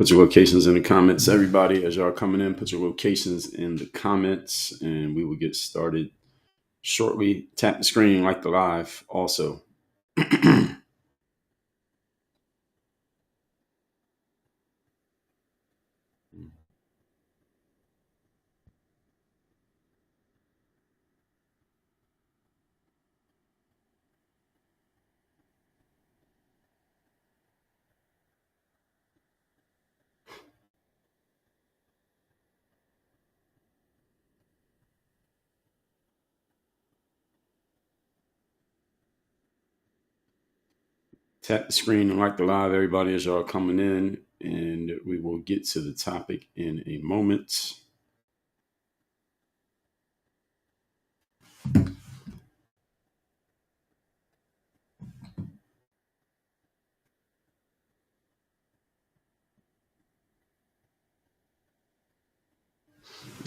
Put your locations in the comments, everybody. As y'all coming in, put your locations in the comments, and we will get started shortly. Tap the screen like the live also. Tap the screen and like the live, everybody, as y'all coming in, and we will get to the topic in a moment.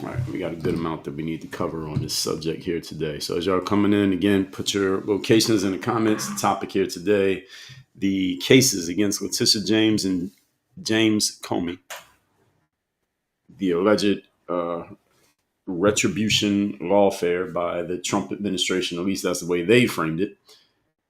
All right, we got a good amount that we need to cover on this subject here today. So as y'all coming in, again, put your locations in the comments. The topic here today, the cases against Leticia James and James Comey, the alleged retribution lawfare by the Trump administration, at least that's the way they framed it,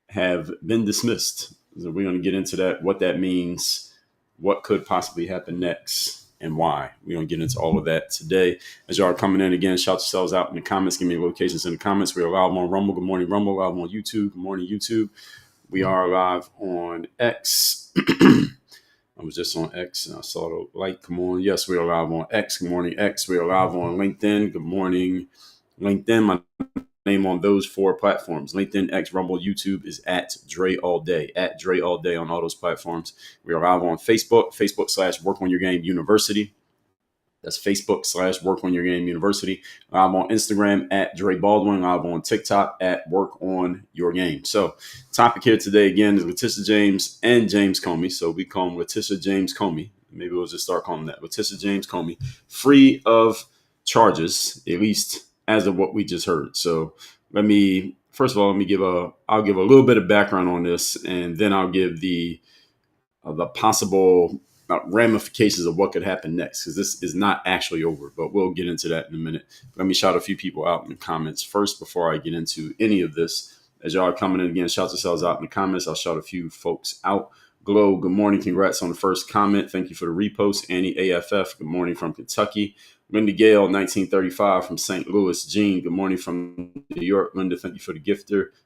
have been dismissed. So we're going to get into that, what that means, what could possibly happen next, and why. We're going to get into all of that today. As y'all are coming in, again, shout yourselves out in the comments. Give me locations in the comments. We're live on Rumble. Good morning, Rumble. Live on YouTube. Good morning, YouTube. We are live on X. I was just on X and I saw the light come on. Yes, we are live on X. Good morning, X. We are live on LinkedIn. Good morning, LinkedIn. My name on those four platforms: LinkedIn, X, Rumble, YouTube is at Dre All Day. At Dre All Day on all those platforms. We are live on Facebook. Facebook/Work on Your Game University. That's Facebook/Work on Your Game University. I'm on Instagram at Dre Baldwin. I'm on TikTok at Work on Your Game. So, topic here today again is Leticia James and James Comey. So we call him Leticia James Comey. Maybe we'll just start calling him that. Leticia James Comey, free of charges, at least as of what we just heard. So first of all, I'll give a little bit of background on this, and then I'll give the possible ramifications of what could happen next, because this is not actually over, but we'll get into that in a minute. Let me shout a few people out in the comments first before I get into any of this. As y'all are coming in, again, shout yourselves out in the comments. I'll shout a few folks out. Glow, good morning. Congrats on the first comment. Thank you for the repost. Annie AFF, good morning from Kentucky. Linda Gale, 1935 from St. Louis. Jean, good morning from New York. Linda, thank you for the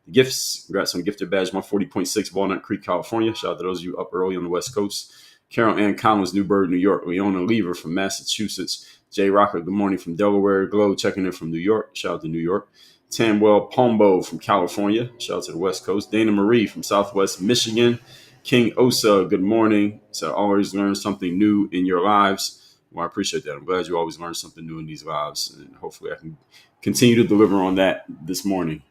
gifts. Congrats on gifter badge 140.6, Walnut Creek, California. Shout out to those of you up early on the West Coast. Carol Ann Collins, Newburgh, New York. Leona Lever from Massachusetts. Jay Rocker, good morning from Delaware. Glow, checking in from New York. Shout out to New York. Tamwell Pombo from California. Shout out to the West Coast. Dana Marie from Southwest Michigan. King Osa, good morning. So always learn something new in your lives. Well, I appreciate that. I'm glad you always learn something new in these lives, and hopefully I can continue to deliver on that this morning.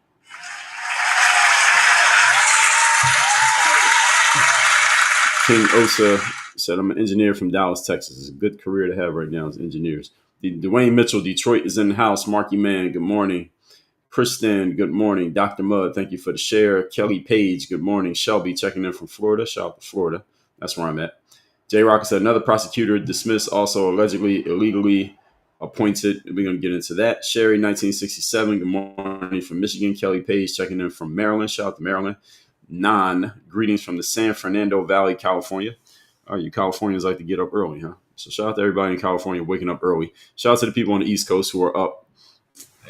King Osa said, I'm an engineer from Dallas, Texas. It's a good career to have right now as engineers. Dwayne Mitchell, Detroit is in the house. Marky Man, good morning. Kristen, good morning. Dr. Mudd, thank you for the share. Kelly Page, good morning. Shelby, checking in from Florida. Shout out to Florida. That's where I'm at. Jay Rocker said, another prosecutor dismissed, also allegedly illegally appointed. We're going to get into that. Sherry, 1967, good morning from Michigan. Kelly Page, checking in from Maryland. Shout out to Maryland. Greetings from the San Fernando Valley, California. Oh, you Californians like to get up early, huh? So shout out to everybody in California waking up early. Shout out to the people on the East Coast who are up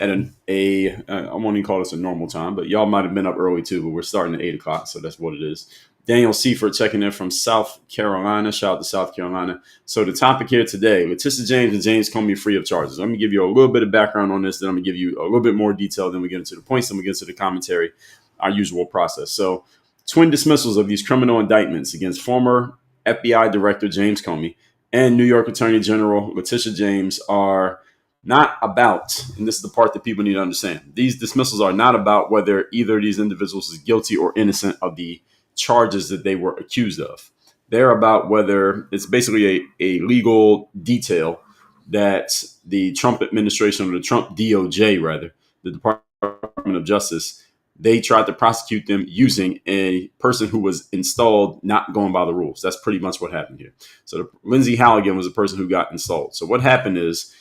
at I won't even call this a normal time, but y'all might have been up early too, but we're starting at 8 o'clock, so that's what it is. Daniel Seifert checking in from South Carolina. Shout out to South Carolina. So the topic here today, Leticia James and James Comey free of charges. Let me give you a little bit of background on this, then I'm going to give you a little bit more detail, then we get into the points, then we get into the commentary, our usual process. So twin dismissals of these criminal indictments against former FBI Director James Comey and New York Attorney General Leticia James are not about, and this is the part that people need to understand, these dismissals are not about whether either of these individuals is guilty or innocent of the charges that they were accused of. They're about whether it's basically a legal detail that the Trump administration, or the Trump DOJ rather, the Department of Justice, they tried to prosecute them using a person who was installed, not going by the rules. That's pretty much what happened here. So Lindsay Halligan was the person who got installed. So what happened is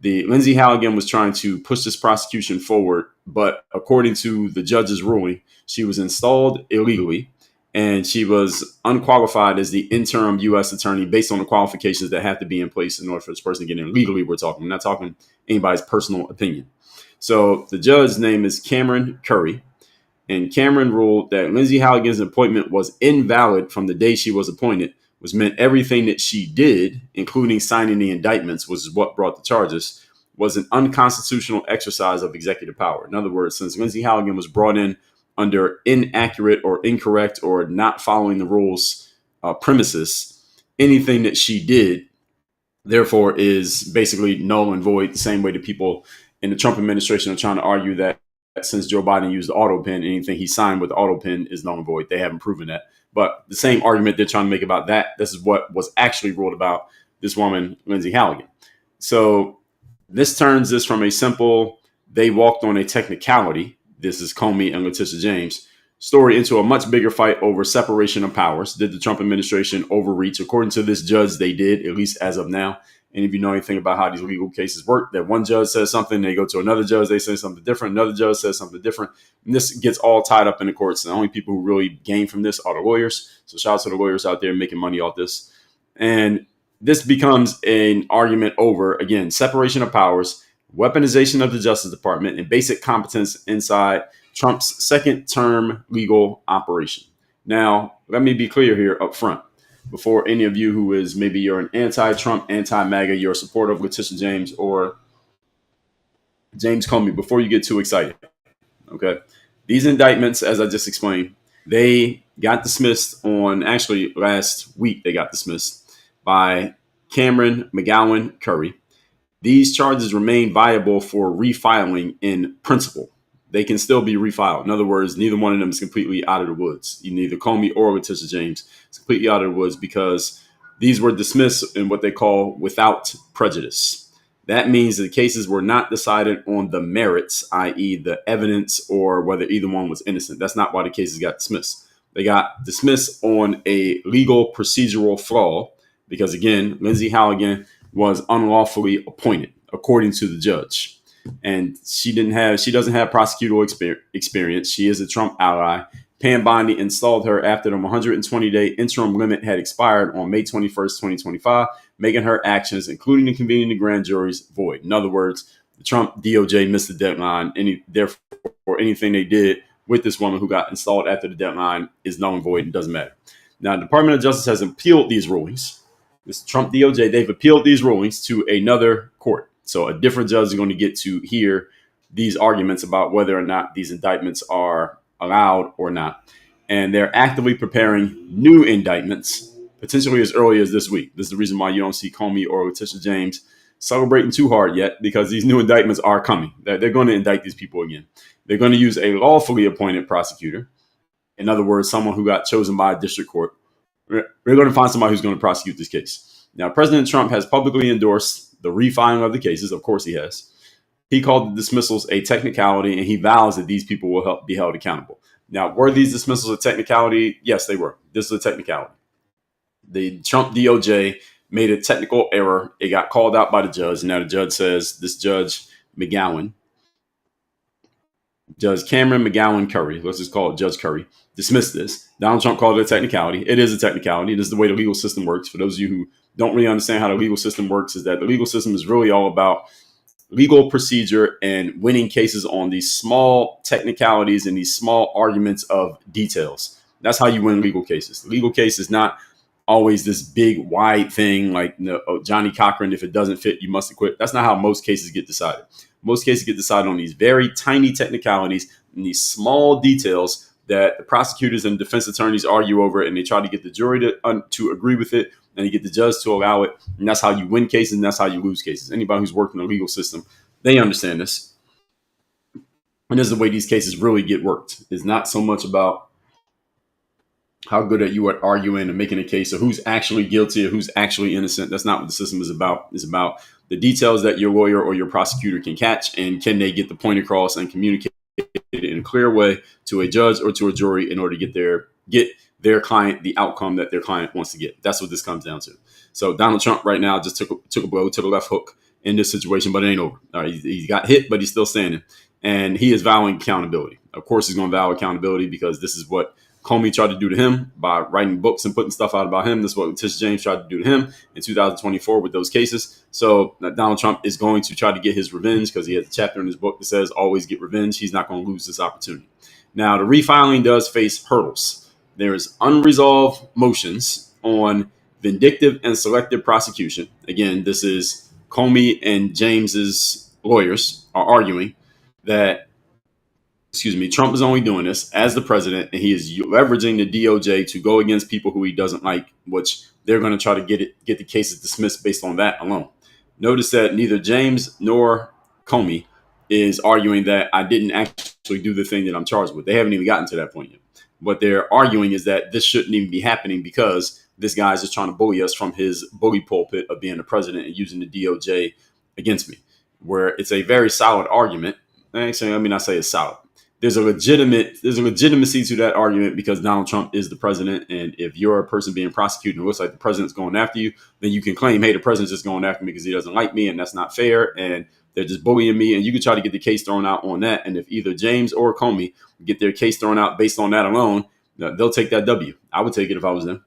the Lindsay Halligan was trying to push this prosecution forward, but according to the judge's ruling, she was installed illegally and she was unqualified as the interim U.S. attorney based on the qualifications that have to be in place in order for this person to get in legally. We're not talking anybody's personal opinion. So the judge's name is Cameron Curry. And Cameron ruled that Lindsay Halligan's appointment was invalid from the day she was appointed, which meant everything that she did, including signing the indictments, which is what brought the charges, was an unconstitutional exercise of executive power. In other words, since Lindsay Halligan was brought in under inaccurate or incorrect or not following the rules premises, anything that she did, therefore, is basically null and void, the same way that people in the Trump administration are trying to argue that since Joe Biden used the auto pen, anything he signed with the auto pen is null and void. They haven't proven that. But the same argument they're trying to make about that, this is what was actually ruled about this woman, Lindsay Halligan. So this turns this from a simple, they walked on a technicality, this is Comey and Leticia James, story into a much bigger fight over separation of powers. Did the Trump administration overreach? According to this judge, they did, at least as of now. And if you know anything about how these legal cases work, that one judge says something, they go to another judge, they say something different, another judge says something different. And this gets all tied up in the courts. And the only people who really gain from this are the lawyers. So shout out to the lawyers out there making money off this. And this becomes an argument over, again, separation of powers, weaponization of the Justice Department, and basic competence inside Trump's second term legal operation. Now, let me be clear here up front. Before any of you who is maybe you're an anti-Trump, anti-MAGA, you're a supporter of Leticia James or James Comey, before you get too excited, okay? These indictments, as I just explained, they got dismissed on, actually last week they got dismissed by Cameron McGowan Curry. These charges remain viable for refiling in principle. They can still be refiled. In other words, neither one of them is completely out of the woods. Neither Comey or Leticia James is completely out of the woods because these were dismissed in what they call without prejudice. That means that the cases were not decided on the merits, i.e. the evidence or whether either one was innocent. That's not why the cases got dismissed. They got dismissed on a legal procedural flaw because, again, Lindsay Halligan was unlawfully appointed, according to the judge. And she doesn't have prosecutorial experience. She is a Trump ally. Pam Bondi installed her after the 120-day interim limit had expired on May 21st, 2025, making her actions, including the convening the grand juries, void. In other words, the Trump DOJ missed the deadline. Therefore, anything they did with this woman who got installed after the deadline is null and void and doesn't matter. Now, the Department of Justice has appealed these rulings. This Trump DOJ, they've appealed these rulings to another court. So a different judge is going to get to hear these arguments about whether or not these indictments are allowed or not. And they're actively preparing new indictments, potentially as early as this week. This is the reason why you don't see Comey or Leticia James celebrating too hard yet, because these new indictments are coming. They're going to indict these people again. They're going to use a lawfully appointed prosecutor. In other words, someone who got chosen by a district court. We're going to find somebody who's going to prosecute this case. Now, President Trump has publicly endorsed the refiling of the cases. Of course he has. He called the dismissals a technicality, and he vows that these people will be held accountable. Now, were these dismissals a technicality? Yes, they were. This is a technicality. The Trump DOJ made a technical error. It got called out by the judge. Now the judge says, this Judge McGowan, Judge Cameron McGowan Curry, let's just call it Judge Curry, dismissed this. Donald Trump called it a technicality. It is a technicality. This is the way the legal system works. For those of you who don't really understand how the legal system works, is that the legal system is really all about legal procedure and winning cases on these small technicalities and these small arguments of details. That's how you win legal cases. The legal case is not always this big, wide thing like Johnny Cochran, if it doesn't fit, you must acquit. That's not how most cases get decided. Most cases get decided on these very tiny technicalities and these small details that the prosecutors and defense attorneys argue over, and they try to get the jury to agree with it, and you get the judge to allow it. And that's how you win cases, and that's how you lose cases. Anybody who's worked in the legal system, they understand this. And this is the way these cases really get worked. It's not so much about how good at you at arguing and making a case of who's actually guilty or who's actually innocent. That's not what the system is about. It's about the details that your lawyer or your prosecutor can catch, and can they get the point across and communicate in a clear way to a judge or to a jury in order to get their client the outcome that their client wants to get. That's what this comes down to. So Donald Trump right now just took a blow to the left hook in this situation, but it ain't over. All right, he got hit, but he's still standing, and he is vowing accountability. Of course, he's going to vow accountability because this is what Comey tried to do to him by writing books and putting stuff out about him. This is what Leticia James tried to do to him in 2024 with those cases. So Donald Trump is going to try to get his revenge because he has a chapter in his book that says always get revenge. He's not going to lose this opportunity. Now, the refiling does face hurdles. There's unresolved motions on vindictive and selective prosecution. Again, this is Comey and James's lawyers are arguing that Trump is only doing this as the president, and he is leveraging the DOJ to go against people who he doesn't like, which they're going to try to get the cases dismissed based on that alone. Notice that neither James nor Comey is arguing that I didn't actually do the thing that I'm charged with. They haven't even gotten to that point yet. What they're arguing is that this shouldn't even be happening because this guy's just trying to bully us from his bully pulpit of being the president and using the DOJ against me, where it's a very solid argument. Actually, let me not say it's solid. There's a legitimacy to that argument because Donald Trump is the president. And if you're a person being prosecuted and it looks like the president's going after you, then you can claim, hey, the president's just going after me because he doesn't like me. And that's not fair. And they're just bullying me. And you can try to get the case thrown out on that. And if either James or Comey get their case thrown out based on that alone, they'll take that W. I would take it if I was them.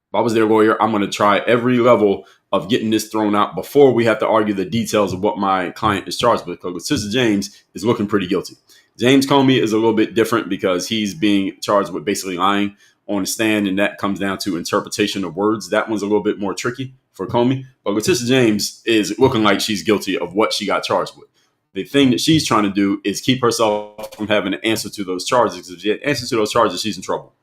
If I was their lawyer, I'm going to try every level of getting this thrown out before we have to argue the details of what my client is charged with. Because Sister James is looking pretty guilty. James Comey is a little bit different because he's being charged with basically lying on the stand, and that comes down to interpretation of words. That one's a little bit more tricky for Comey. But Leticia James is looking like she's guilty of what she got charged with. The thing that she's trying to do is keep herself from having an answer to those charges. Because if she had answers to those charges, she's in trouble.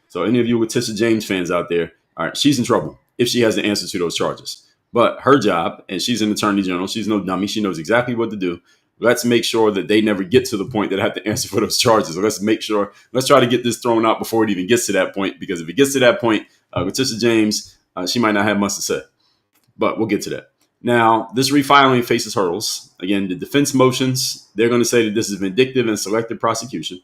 So any of you Leticia James fans out there, all right, she's in trouble if she has the answer to those charges. But her job, and she's an attorney general, she's no dummy. She knows exactly what to do. Let's make sure that they never get to the point that I have to answer for those charges. So let's try to get this thrown out before it even gets to that point. Because if it gets to that point, Leticia James, she might not have much to say. But we'll get to that. Now, this refiling faces hurdles. Again, the defense motions, they're going to say that this is vindictive and selective prosecution.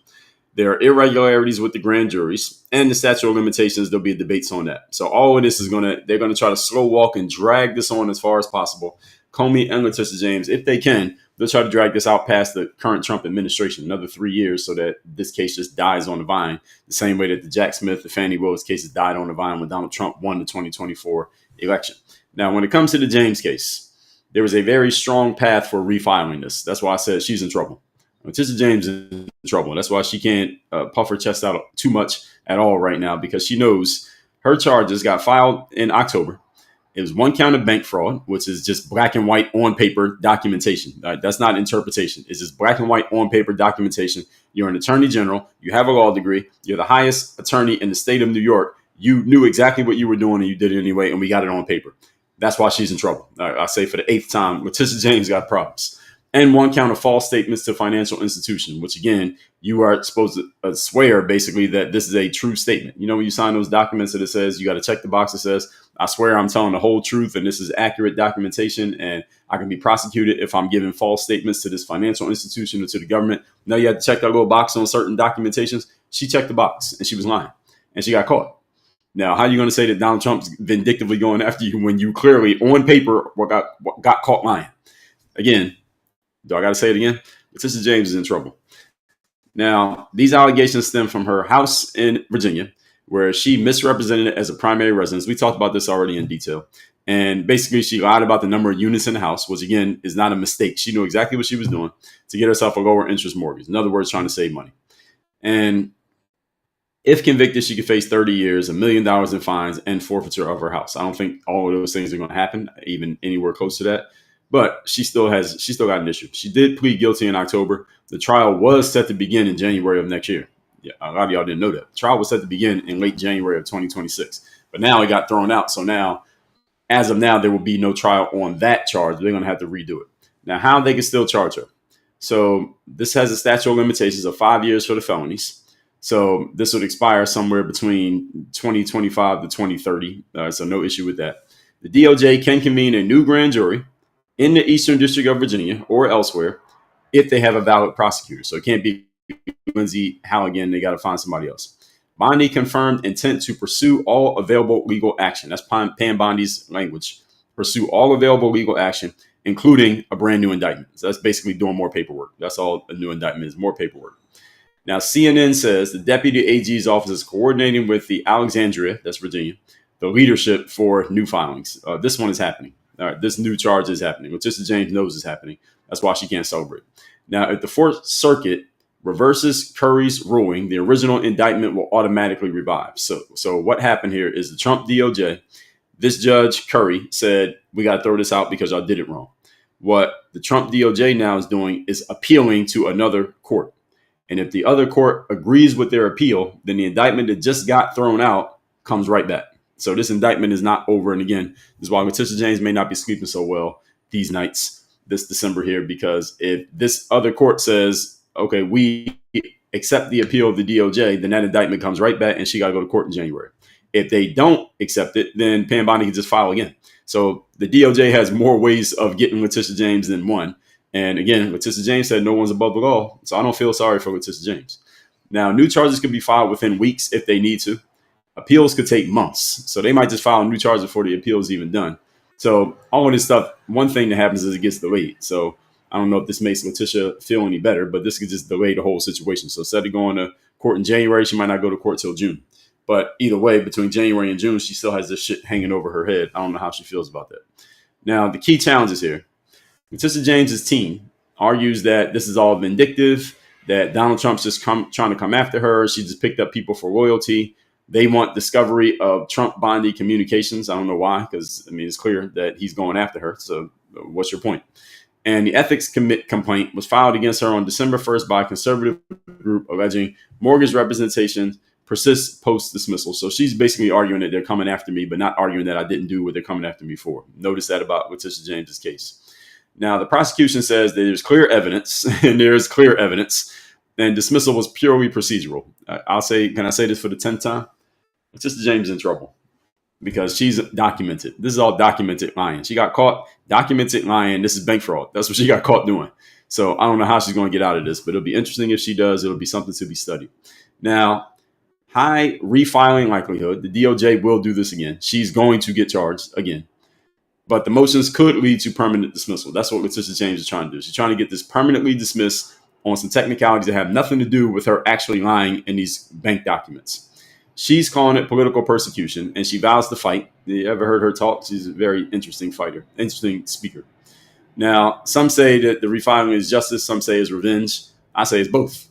There are irregularities with the grand juries and the statute of limitations. There'll be debates on that. So all of this they're going to try to slow walk and drag this on as far as possible. Comey and Leticia James, if they can, they'll try to drag this out past the current Trump administration, another 3 years, so that this case just dies on the vine, the same way that the Jack Smith, the Fannie Willis cases died on the vine when Donald Trump won the 2024 election. Now, when it comes to the James case, there was a very strong path for refiling this. That's why I said she's in trouble. Leticia James is in trouble. That's why she can't puff her chest out too much at all right now, because she knows her charges got filed in October. It was one count of bank fraud, which is just black and white on paper documentation. That's not interpretation. It's just black and white on paper documentation. You're an attorney general. You have a law degree. You're the highest attorney in the state of New York. You knew exactly what you were doing and you did it anyway, and we got it on paper. That's why she's in trouble. I say for the 8th time, Leticia James got problems. And one count of false statements to financial institution, which, again, you are supposed to swear basically that this is a true statement. You know, when you sign those documents that it says you got to check the box that says, I swear I'm telling the whole truth and this is accurate documentation and I can be prosecuted if I'm giving false statements to this financial institution or to the government. Now you have to check that little box on certain documentations. She checked the box and she was lying and she got caught. Now, how are you going to say that Donald Trump's vindictively going after you when you clearly on paper got caught lying? Again, do I got to say it again? Leticia James is in trouble. Now, these allegations stem from her house in Virginia, where she misrepresented it as a primary residence. We talked about this already in detail. And basically, she lied about the number of units in the house, which, again, is not a mistake. She knew exactly what she was doing to get herself a lower interest mortgage. In other words, trying to save money. And if convicted, she could face 30 years, $1 million in fines, and forfeiture of her house. I don't think all of those things are going to happen, even anywhere close to that. But she still got an issue. She did plead guilty in October. The trial was set to begin in January of next year. Yeah, a lot of y'all didn't know that. The trial was set to begin in late January of 2026. But now it got thrown out. So now, as of now, there will be no trial on that charge. They're going to have to redo it. Now, how they can still charge her. So this has a statute of limitations of 5 years for the felonies. So this would expire somewhere between 2025 to 2030. So no issue with that. The DOJ can convene a new grand jury in the Eastern District of Virginia or elsewhere if they have a valid prosecutor. So it can't be Lindsay Halligan. They got to find somebody else. Bondi confirmed intent to pursue all available legal action. That's Pam Bondi's language. Pursue all available legal action, including a brand new indictment. So that's basically doing more paperwork. That's all a new indictment is, more paperwork. Now, CNN says the deputy AG's office is coordinating with the Alexandria, that's Virginia, the leadership for new filings. This one is happening. All right, this new charge is happening. Leticia James knows is happening. That's why she can't celebrate. Now, if the Fourth Circuit reverses Curry's ruling, the original indictment will automatically revive. So what happened here is the Trump DOJ, this judge Curry said, we got to throw this out because y'all did it wrong. What the Trump DOJ now is doing is appealing to another court. And if the other court agrees with their appeal, then the indictment that just got thrown out comes right back. So this indictment is not over. And again, this is why Leticia James may not be sleeping so well these nights this December here, because if this other court says, okay, we accept the appeal of the DOJ, then that indictment comes right back and she got to go to court in January. If they don't accept it, then Pam Bondi can just file again. So the DOJ has more ways of getting Leticia James than one. And again, Leticia James said no one's above the law. So I don't feel sorry for Leticia James. Now, new charges can be filed within weeks if they need to. Appeals could take months. So they might just file new charges before the appeal is even done. So all of this stuff, one thing that happens is it gets delayed. So I don't know if this makes Leticia feel any better, but this could just delay the whole situation. So instead of going to court in January, she might not go to court till June. But either way, between January and June, she still has this shit hanging over her head. I don't know how she feels about that. Now, the key challenges here. Leticia James's team argues that this is all vindictive, that Donald Trump's just trying to come after her. She just picked up people for loyalty. They want discovery of Trump Bondi communications. I don't know why, because, I mean, it's clear that he's going after her. So what's your point? And the ethics complaint was filed against her on December 1st by a conservative group alleging mortgage representation persists post-dismissal. So she's basically arguing that they're coming after me, but not arguing that I didn't do what they're coming after me for. Notice that about Leticia James's case. Now, the prosecution says that there's clear evidence, and there's clear evidence, and dismissal was purely procedural. I'll say, can I say this for the 10th time? Leticia James is in trouble because she's documented. This is all documented lying. She got caught documented lying. This is bank fraud. That's what she got caught doing. So I don't know how she's going to get out of this, but it'll be interesting if she does. It'll be something to be studied. Now, high refiling likelihood, the DOJ will do this again. She's going to get charged again. But the motions could lead to permanent dismissal. That's what Leticia James is trying to do. She's trying to get this permanently dismissed on some technicalities that have nothing to do with her actually lying in these bank documents. She's calling it political persecution, and she vows to fight. You ever heard her talk? She's a very interesting fighter, interesting speaker. Now, some say that the refiling is justice. Some say it's revenge. I say it's both.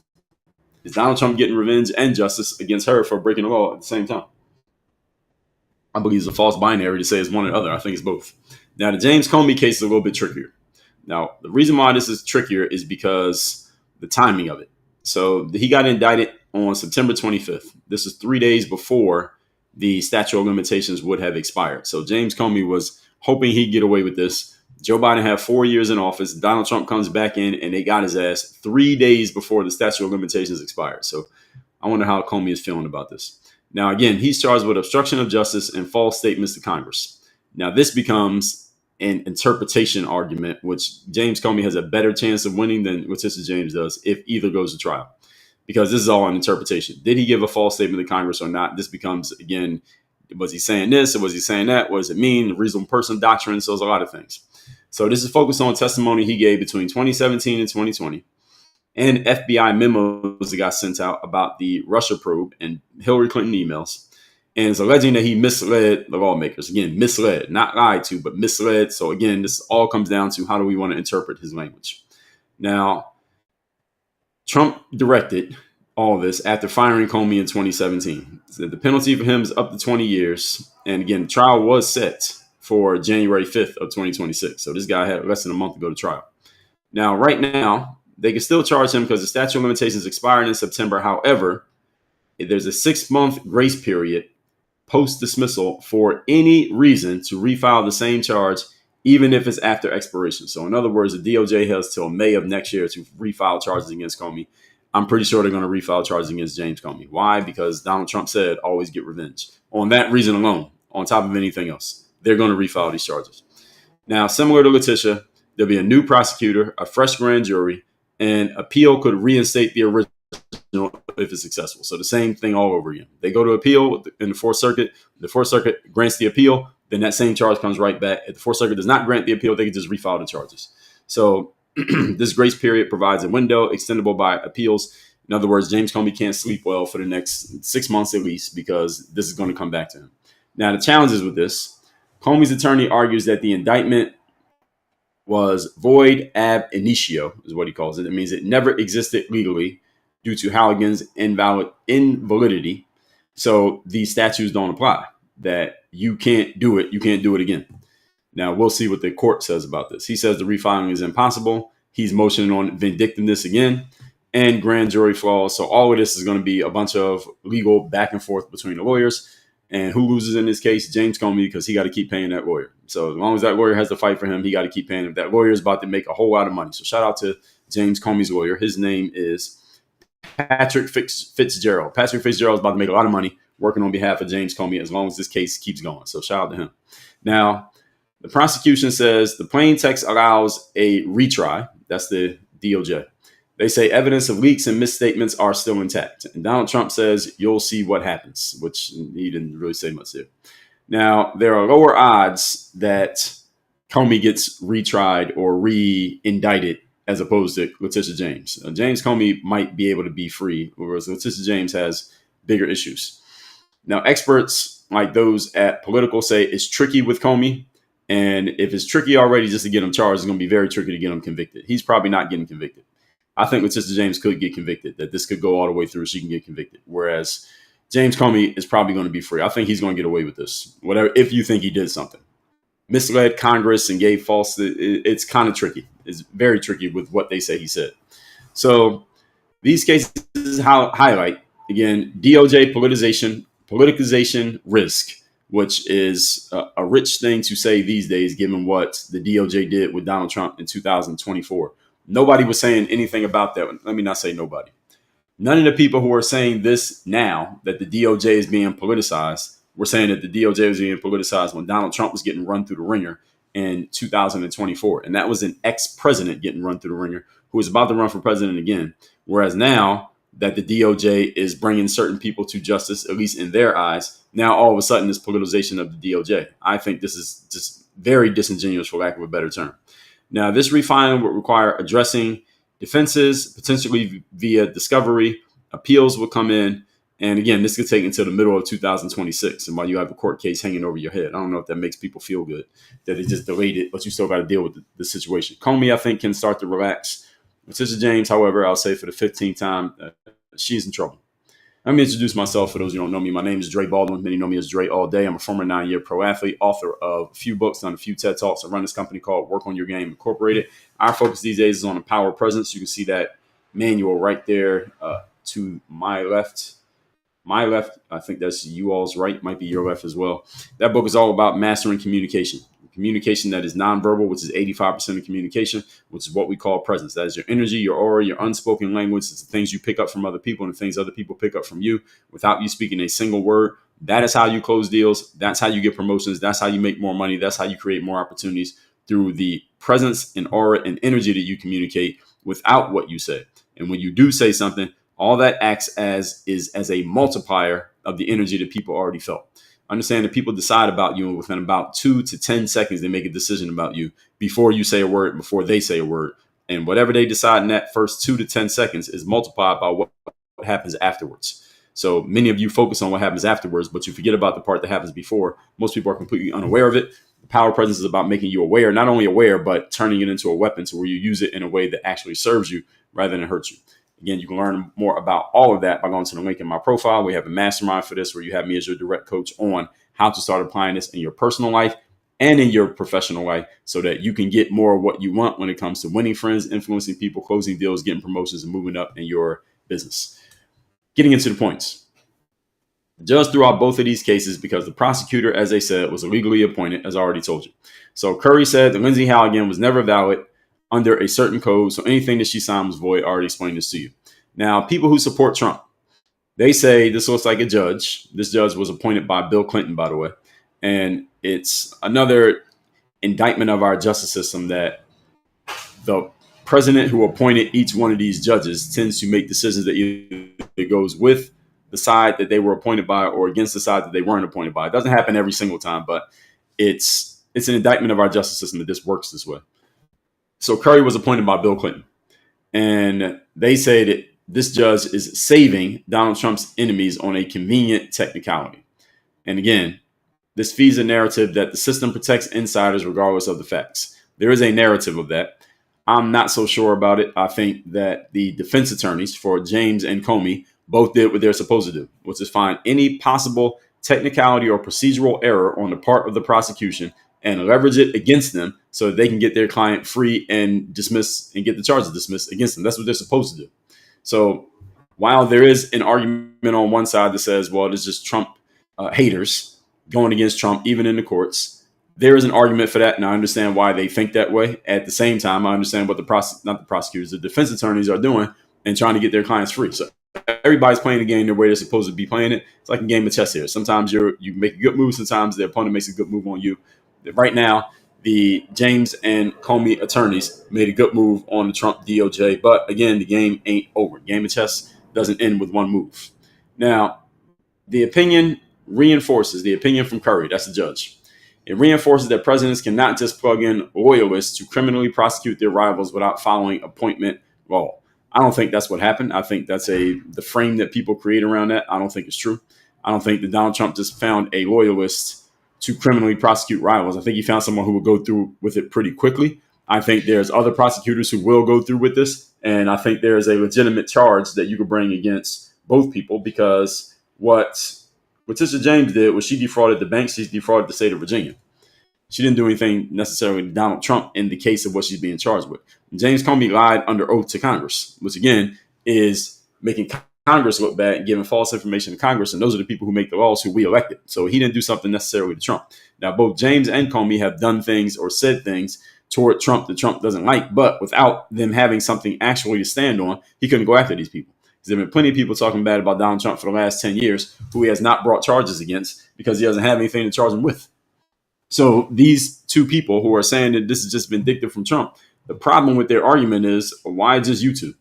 Is Donald Trump getting revenge and justice against her for breaking the law at the same time? I believe it's a false binary to say it's one or the other. I think it's both. Now, the James Comey case is a little bit trickier. Now, the reason why this is trickier is because the timing of it. So he got indicted on September 25th. This is 3 days before the statute of limitations would have expired. So James Comey was hoping he'd get away with this. Joe Biden had 4 years in office. Donald Trump comes back in and they got his ass 3 days before the statute of limitations expired. So I wonder how Comey is feeling about this. Now, again, he's charged with obstruction of justice and false statements to Congress. Now, this becomes an interpretation argument, which James Comey has a better chance of winning than Leticia James does if either goes to trial, because this is all an interpretation. Did he give a false statement to Congress or not? This becomes, again, was he saying this or was he saying that? What does it mean? The reasonable person doctrine. So there's a lot of things. So this is focused on testimony he gave between 2017 and 2020. And FBI memos that got sent out about the Russia probe and Hillary Clinton emails. And it's alleging that he misled the lawmakers. Again, misled, not lied to, but misled. So again, this all comes down to how do we want to interpret his language. Now, Trump directed all of this after firing Comey in 2017. So the penalty for him is up to 20 years. And again, the trial was set for January 5th of 2026. So this guy had less than a month to go to trial. Now, right now, they can still charge him because the statute of limitations expired in September. However, there's a 6-month grace period post-dismissal for any reason to refile the same charge, even if it's after expiration. So in other words, the DOJ has till May of next year to refile charges against Comey. I'm pretty sure they're going to refile charges against James Comey. Why? Because Donald Trump said, always get revenge. On that reason alone, on top of anything else, they're going to refile these charges. Now, similar to Leticia, there'll be a new prosecutor, a fresh grand jury, and appeal could reinstate the original. if it's successful. So the same thing all over again. They go to appeal in the Fourth Circuit. The Fourth Circuit grants the appeal. Then that same charge comes right back. If the Fourth Circuit does not grant the appeal, they can just refile the charges. So this grace period provides a window extendable by appeals. In other words, James Comey can't sleep well for the next 6 months at least because this is going to come back to him. Now, the challenges with this, Comey's attorney argues that the indictment was void ab initio, is what he calls it. It means it never existed legally due to Halligan's invalidity. So these statutes don't apply, that you can't do it again. Now, we'll see what the court says about this. He says the refiling is impossible. He's motioning on vindictiveness again and grand jury flaws. So all of this is going to be a bunch of legal back and forth between the lawyers. And who loses in this case? James Comey, because he got to keep paying that lawyer. So as long as that lawyer has to fight for him, he got to keep paying him. That lawyer is about to make a whole lot of money. So shout out to James Comey's lawyer. His name is Patrick Fitzgerald. Patrick Fitzgerald is about to make a lot of money working on behalf of James Comey as long as this case keeps going. So shout out to him. Now, the prosecution says the plain text allows a retry. That's the DOJ. They say evidence of leaks and misstatements are still intact. And Donald Trump says, you'll see what happens, which he didn't really say much there. Now, there are lower odds that Comey gets retried or re-indicted as opposed to Leticia James. James Comey might be able to be free, whereas Leticia James has bigger issues. Now, experts like those at Political say it's tricky with Comey. And if it's tricky already just to get him charged, it's going to be very tricky to get him convicted. He's probably not getting convicted. I think Leticia James could get convicted, that this could go all the way through. She can get convicted. Whereas James Comey is probably going to be free. I think he's going to get away with this. Whatever, if you think he did something. Misled Congress and gave false, it's kind of tricky. It's very tricky with what they say he said. So these cases highlight, again, DOJ politicization risk, which is a rich thing to say these days, given what the DOJ did with Donald Trump in 2024. Nobody was saying anything about that. Let me not say nobody. None of the people who are saying this now, that the DOJ is being politicized, were saying that the DOJ was being politicized when Donald Trump was getting run through the ringer in 2024. And that was an ex-president getting run through the ringer who was about to run for president again. Whereas now that the DOJ is bringing certain people to justice, at least in their eyes, now all of a sudden this politicization of the DOJ. I think this is just very disingenuous, for lack of a better term. Now, this refiling would require addressing defenses, potentially via discovery. Appeals will come in. And again, this could take until the middle of 2026. And while you have a court case hanging over your head, I don't know if that makes people feel good that they just delayed it, but you still got to deal with the situation. Comey, I think, can start to relax. Leticia James, however, I'll say for the 15th time, she's in trouble. Let me introduce myself for those who don't know me. My name is Dre Baldwin. Many know me as Dre all day. I'm a former 9-year pro athlete, author of a few books, done a few TED Talks. I run this company called Work on Your Game Incorporated. Our focus these days is on empower presence. You can see that manual right there to my left. My left, I think that's you all's right, might be your left as well. That book is all about mastering communication. Communication that is nonverbal, which is 85% of communication, which is what we call presence. That is your energy, your aura, your unspoken language. It's the things you pick up from other people and the things other people pick up from you without you speaking a single word. That is how you close deals. That's how you get promotions. That's how you make more money. That's how you create more opportunities, through the presence and aura and energy that you communicate without what you say. And when you do say something, all that acts as a multiplier of the energy that people already felt. Understand that people decide about you, and within about 2 to 10 seconds, they make a decision about you before you say a word, before they say a word. And whatever they decide in that first 2 to 10 seconds is multiplied by what happens afterwards. So many of you focus on what happens afterwards, but you forget about the part that happens before. Most people are completely unaware of it. The power presence is about making you aware, not only aware, but turning it into a weapon to where you use it in a way that actually serves you rather than hurts you. Again, you can learn more about all of that by going to the link in my profile. We have a mastermind for this where you have me as your direct coach on how to start applying this in your personal life and in your professional life so that you can get more of what you want when it comes to winning friends, influencing people, closing deals, getting promotions, and moving up in your business. Getting into the points. The judge threw out both of these cases because the prosecutor, as they said, was illegally appointed, as I already told you. So Curry said that Lindsey Halligan was never valid under a certain code, so anything that she signed was void. I already explained this to you. Now, people who support Trump, they say this looks like a judge. This judge was appointed by Bill Clinton, by the way. And it's another indictment of our justice system that the president who appointed each one of these judges tends to make decisions that either goes with the side that they were appointed by or against the side that they weren't appointed by. It doesn't happen every single time, but it's an indictment of our justice system that this works this way. So Curry was appointed by Bill Clinton, and they say that this judge is saving Donald Trump's enemies on a convenient technicality. And again, this feeds a narrative that the system protects insiders regardless of the facts. There is a narrative of that. I'm not so sure about it. I think that the defense attorneys for James and Comey both did what they're supposed to do, which is find any possible technicality or procedural error on the part of the prosecution and leverage it against them so that they can get their client free and dismiss and get the charges dismissed against them. That's what they're supposed to do. So while there is an argument on one side that says, well, it's just Trump haters going against Trump, even in the courts, there is an argument for that, and I understand why they think that way. At the same time, I understand what the defense attorneys are doing and trying to get their clients free. So everybody's playing the game the way they're supposed to be playing it. It's like a game of chess here. Sometimes you make a good move, sometimes the opponent makes a good move on you. Right now, the James and Comey attorneys made a good move on the Trump DOJ, but again, the game ain't over. Game of chess doesn't end with one move. Now, the opinion reinforces the opinion from Curry. That's the judge. It reinforces that presidents cannot just plug in loyalists to criminally prosecute their rivals without following appointment law. I don't think that's what happened. I think that's the frame that people create around that. I don't think it's true. I don't think that Donald Trump just found a loyalist to criminally prosecute rivals. I think he found someone who would go through with it pretty quickly. I think there's other prosecutors who will go through with this. And I think there is a legitimate charge that you could bring against both people, because what Leticia James did was she defrauded the banks, she defrauded the state of Virginia. She didn't do anything necessarily to Donald Trump in the case of what she's being charged with. James Comey lied under oath to Congress, which again is making Congress look bad and giving false information to Congress. And those are the people who make the laws who we elected. So he didn't do something necessarily to Trump. Now, both James and Comey have done things or said things toward Trump that Trump doesn't like, but without them having something actually to stand on, he couldn't go after these people. There have been plenty of people talking bad about Donald Trump for the last 10 years who he has not brought charges against because he doesn't have anything to charge him with. So these two people who are saying that this is just vindictive from Trump, the problem with their argument is, why just you two?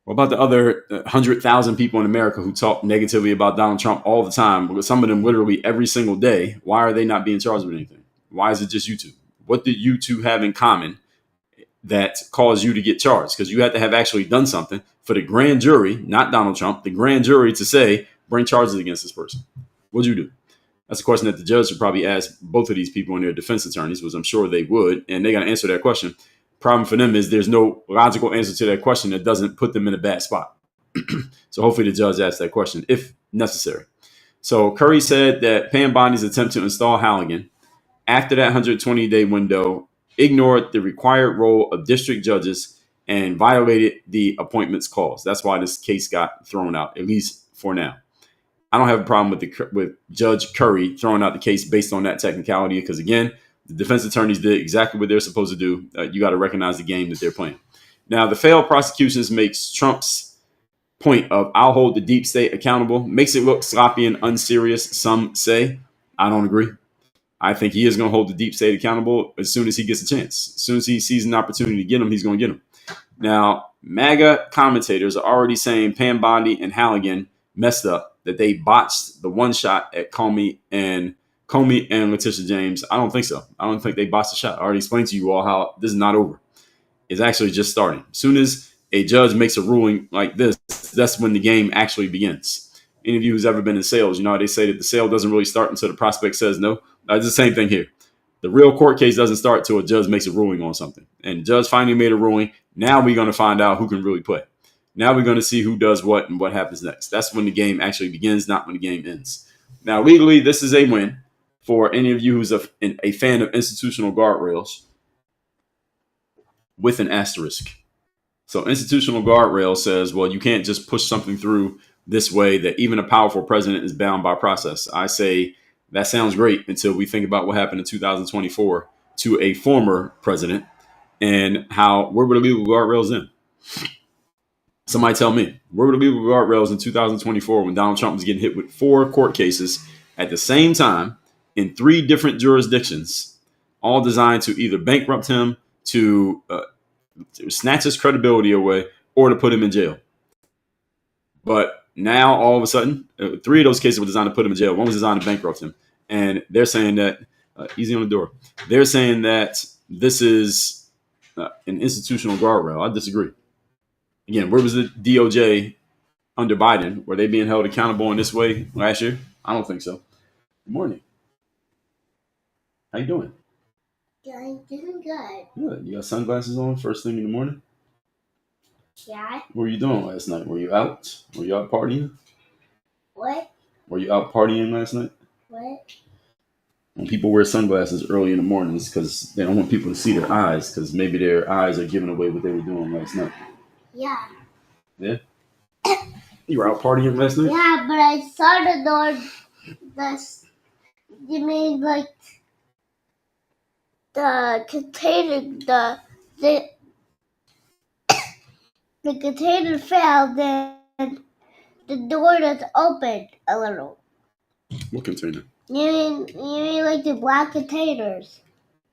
What about the other 100,000 people in America who talk negatively about Donald Trump all the time? Some of them literally every single day. Why are they not being charged with anything? Why is it just you two? What did you two have in common that caused you to get charged? Because you had to have actually done something for the grand jury, not Donald Trump, the grand jury to say, bring charges against this person. What'd you do? That's a question that the judge should probably ask both of these people and their defense attorneys, which I'm sure they would, and they got to answer that question. Problem for them is there's no logical answer to that question that doesn't put them in a bad spot. So hopefully the judge asks that question if necessary. So Curry said that Pam Bondi's attempt to install Halligan after that 120-day window ignored the required role of district judges and violated the appointments clause. That's why this case got thrown out, at least for now. I don't have a problem with Judge Curry throwing out the case based on that technicality, because again, the defense attorneys did exactly what they're supposed to do. You got to recognize the game that they're playing. Now, the failed prosecutions makes Trump's point of "I'll hold the deep state accountable" makes it look sloppy and unserious. Some say. I don't agree. I think he is going to hold the deep state accountable as soon as he gets a chance. As soon as he sees an opportunity to get him, he's going to get him. Now, MAGA commentators are already saying Pam Bondi and Halligan messed up, that they botched the one shot at Comey and Leticia James. I don't think so. I don't think they botched the shot. I already explained to you all how this is not over. It's actually just starting. As soon as a judge makes a ruling like this, that's when the game actually begins. Any of you who's ever been in sales, you know how they say that the sale doesn't really start until the prospect says no. It's the same thing here. The real court case doesn't start till a judge makes a ruling on something. And the judge finally made a ruling. Now we're going to find out who can really play. Now we're going to see who does what and what happens next. That's when the game actually begins, not when the game ends. Now, legally, this is a win for any of you who's a fan of institutional guardrails with an asterisk. So institutional guardrail says, well, you can't just push something through this way, that even a powerful president is bound by process. I say that sounds great until we think about what happened in 2024 to a former president and where were the legal guardrails then? Somebody tell me, where were the legal guardrails in 2024 when Donald Trump was getting hit with 4 court cases at the same time in 3 different jurisdictions, all designed to either bankrupt him, to to snatch his credibility away or to put him in jail. But now, all of a sudden, 3 of those cases were designed to put him in jail. One was designed to bankrupt him. And they're saying that, easy on the door, they're saying that this is an institutional guardrail. I disagree. Again, where was the DOJ under Biden? Were they being held accountable in this way last year? I don't think so. Good morning. How you doing? Yeah, I'm doing good. Good. You got sunglasses on first thing in the morning? Yeah. What were you doing last night? Were you out? Were you out partying? What? Were you out partying last night? What? When people wear sunglasses early in the mornings because they don't want people to see their eyes because maybe their eyes are giving away what they were doing last night. Yeah. Yeah? You were out partying last night? Yeah, but I saw the door. You mean like the container, the container fell, then the door just opened a little. What container? You mean like the black containers?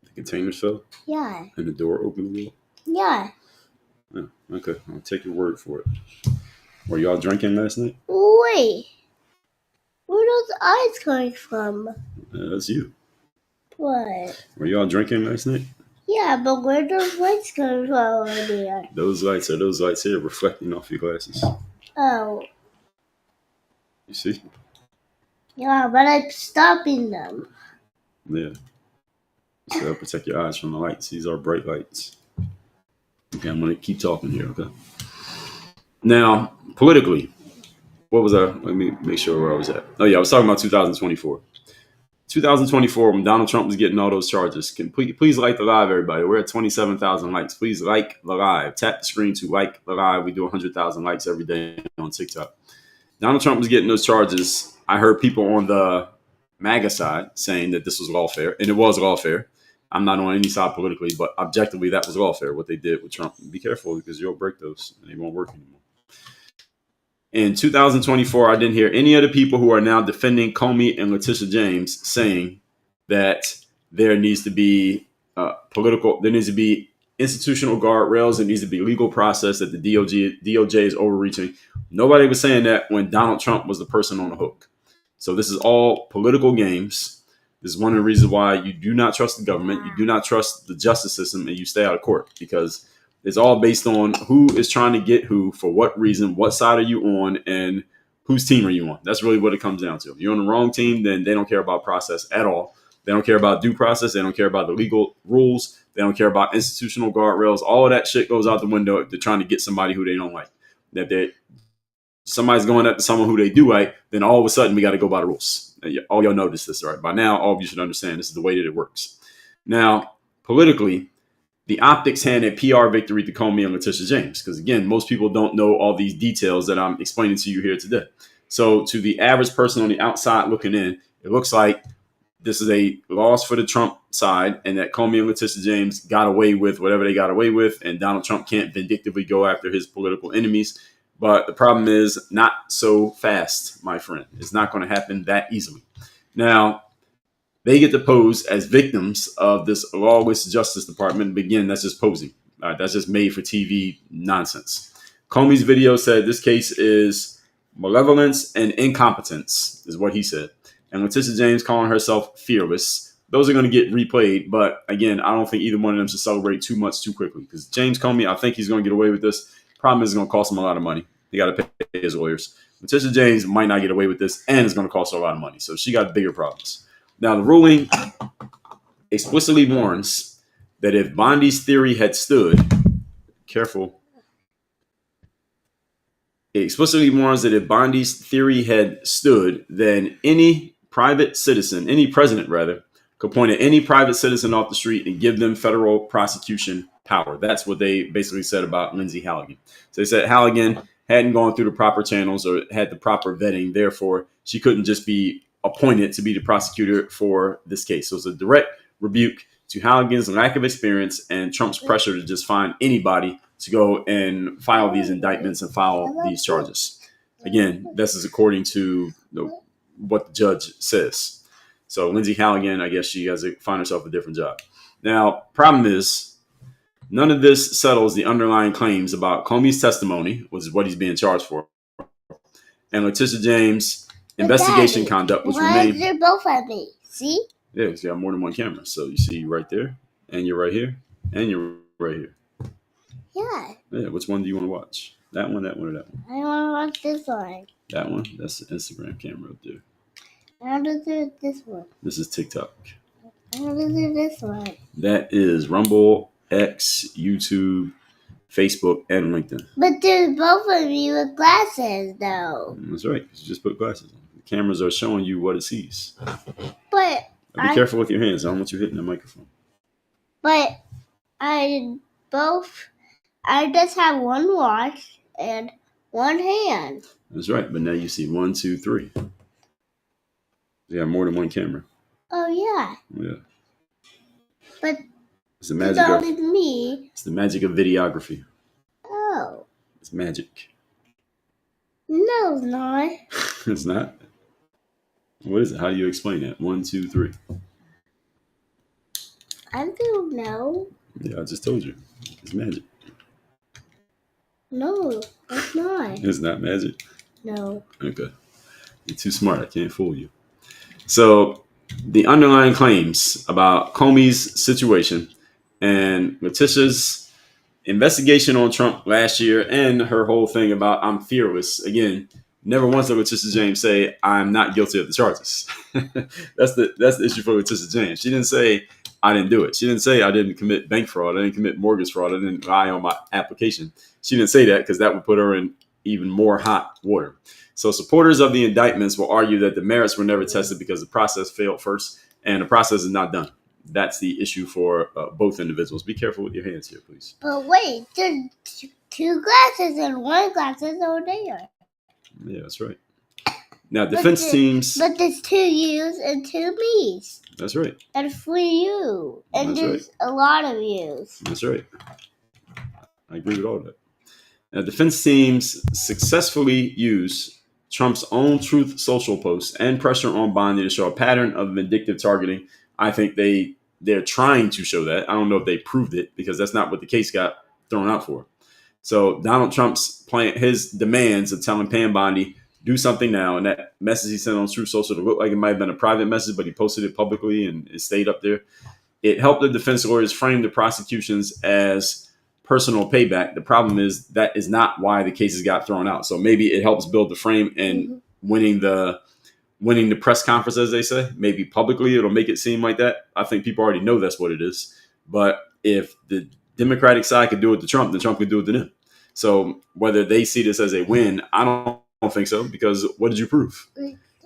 The containers fell? Yeah. And the door opened a little? Yeah. Oh, okay. I'll take your word for it. Were y'all drinking last night? Wait. Where are those eyes coming from? That's you. What? Were y'all drinking last night? Yeah, but where are those lights coming from over there? Those lights here reflecting off your glasses. Oh. You see? Yeah, but I'm stopping them. Yeah. So that'll protect your eyes from the lights. These are bright lights. Okay, I'm going to keep talking here, okay? Now, politically, what was I? Let me make sure where I was at. Oh, yeah, I was talking about 2024. 2024, when Donald Trump was getting all those charges. Please like the live, everybody. We're at 27,000 likes. Please like the live. Tap the screen to like the live. We do 100,000 likes every day on TikTok. Donald Trump was getting those charges. I heard people on the MAGA side saying that this was lawfare, and it was lawfare. I'm not on any side politically, but objectively, that was lawfare, what they did with Trump. Be careful because you'll break those and they won't work anymore. In 2024, I didn't hear any of the people who are now defending Comey and Leticia James saying that there needs to be there needs to be institutional guardrails, there needs to be legal process, that the DOJ is overreaching. Nobody was saying that when Donald Trump was the person on the hook. So this is all political games. This is one of the reasons why you do not trust the government, you do not trust the justice system, and you stay out of court, because it's all based on who is trying to get who, for what reason, what side are you on, and whose team are you on. That's really what it comes down to. If you're on the wrong team, then they don't care about process at all. They don't care about due process. They don't care about the legal rules. They don't care about institutional guardrails. All of that shit goes out the window if they're trying to get somebody who they don't like. That somebody's going after someone who they do like, then all of a sudden we got to go by the rules. All y'all notice this, right? By now, all of you should understand this is the way that it works. Now, politically, the optics hand a PR victory to Comey and Leticia James, because again, most people don't know all these details that I'm explaining to you here today. So to the average person on the outside looking in, it looks like this is a loss for the Trump side, and that Comey and Leticia James got away with whatever they got away with, and Donald Trump can't vindictively go after his political enemies. But the problem is not so fast, my friend. It's not going to happen that easily. Now, they get to pose as victims of this lawless Justice Department. Again, that's just posing. That's just made for TV nonsense. Comey's video said this case is malevolence and incompetence, is what he said. And Leticia James calling herself fearless. Those are going to get replayed. But again, I don't think either one of them should celebrate too much too quickly. Because James Comey, I think he's going to get away with this. Problem is it's going to cost him a lot of money. He got to pay his lawyers. Leticia James might not get away with this, and it's going to cost her a lot of money. So she got bigger problems. Now, the ruling explicitly warns that if Bondi's theory had stood, careful. It explicitly warns that if Bondi's theory had stood, then any private citizen, any president rather, could point at any private citizen off the street and give them federal prosecution power. That's what they basically said about Lindsay Halligan. So they said Halligan hadn't gone through the proper channels or had the proper vetting. Therefore, she couldn't just be appointed to be the prosecutor for this case. So it's a direct rebuke to Halligan's lack of experience and Trump's pressure to just find anybody to go and file these indictments and file these charges. Again, this is according to what the judge says. So Lindsay Halligan, I guess she has to find herself a different job. Now, problem is None of this settles the underlying claims about Comey's testimony, which is what he's being charged for, and Leticia James' investigation conduct, which why remained. they're both at me? See? Yeah, you got more than one camera. So you see right there, and you're right here, and you're right here. Yeah. Yeah, which one do you want to watch? That one, or that one? I want to watch this one. That one? That's the Instagram camera up there. I want to do this one. This is TikTok. I want to do this one. That is Rumble, X, YouTube, Facebook, and LinkedIn. But there's both of you with glasses, though. That's right. You just put glasses on. The cameras are showing you what it sees. But Now be careful with your hands. I don't want you hitting the microphone. But I just have one watch and one hand. That's right. But now you see 1, 2, 3. You have more than one camera. Oh yeah. Yeah. But it's the magic of me. It's the magic of videography. Oh. It's magic. No, it's not. It's not? What is it? How do you explain that? 1, 2, 3. I don't know. Yeah, I just told you. It's magic. No, it's not. It's not magic? No. Okay. You're too smart. I can't fool you. So the underlying claims about Comey's situation and Leticia's investigation on Trump last year and her whole thing about I'm fearless. Again, never once did Leticia James say I'm not guilty of the charges. That's the issue for Leticia James. She didn't say I didn't do it. She didn't say I didn't commit bank fraud. I didn't commit mortgage fraud. I didn't lie on my application. She didn't say that because that would put her in even more hot water. So supporters of the indictments will argue that the merits were never tested because the process failed first and the process is not done. That's the issue for both individuals. Be careful with your hands here, please. But wait, there's two glasses and one glass is over there. Yeah, that's right. Now, defense teams... But there's 2 yous and 2 me's. That's right. And 3 you. And That's there's a lot of yous. That's right. I agree with all that. Now, defense teams successfully use Trump's own Truth Social posts and pressure on Bondi to show a pattern of vindictive targeting. I think they're trying to show that. I don't know if they proved it because that's not what the case got thrown out for. So Donald Trump's his demands of telling Pam Bondi, do something now. And that message he sent on Truth Social to look like it might have been a private message, but he posted it publicly and it stayed up there. It helped the defense lawyers frame the prosecutions as personal payback. The problem is that is not why the cases got thrown out. So maybe it helps build the frame and winning the press conference, as they say. Maybe publicly it'll make it seem like that. I think people already know that's what it is. But if the Democratic side could do it to Trump, then Trump could do it to them. So whether they see this as a win, I don't think so, because what did you prove?